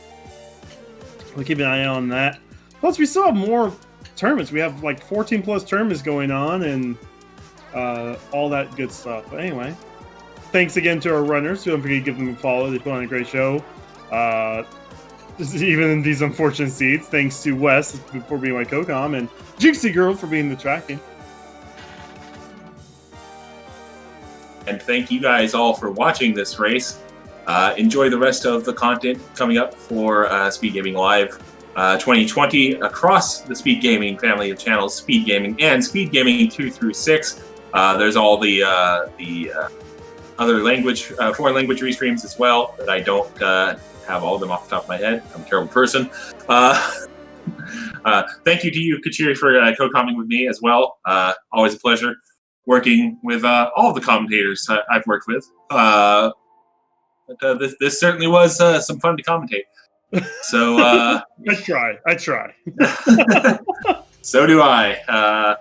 We'll keep an eye on that. Plus, we still have more tournaments. We have like 14 plus tournaments going on and all that good stuff. But anyway, thanks again to our runners. Don't forget to give them a follow. They put on a great show. Even in these unfortunate seats. Thanks to Wes for being my co-com and Jixie Girl for being the tracking. And thank you guys all for watching this race. Enjoy the rest of the content coming up for SpeedGaming Live 2020 across the SpeedGaming family of channels, SpeedGaming and SpeedGaming 2 through 6. There's all the other foreign language restreams as well that I don't have all of them off the top of my head. I'm a terrible person. Thank you to you, Kachiri, for co-commenting with me as well. Always a pleasure working with all of the commentators I've worked with. But this certainly was some fun to commentate. So I try. So do I.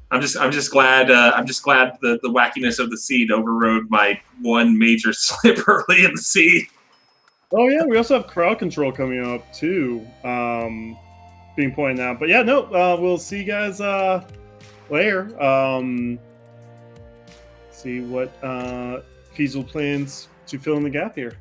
I'm just glad the wackiness of the seed overrode my one major slip early in the seed. Oh yeah, we also have crowd control coming up too, being pointed out. But yeah, no, we'll see you guys later. See what feasible plans to fill in the gap here.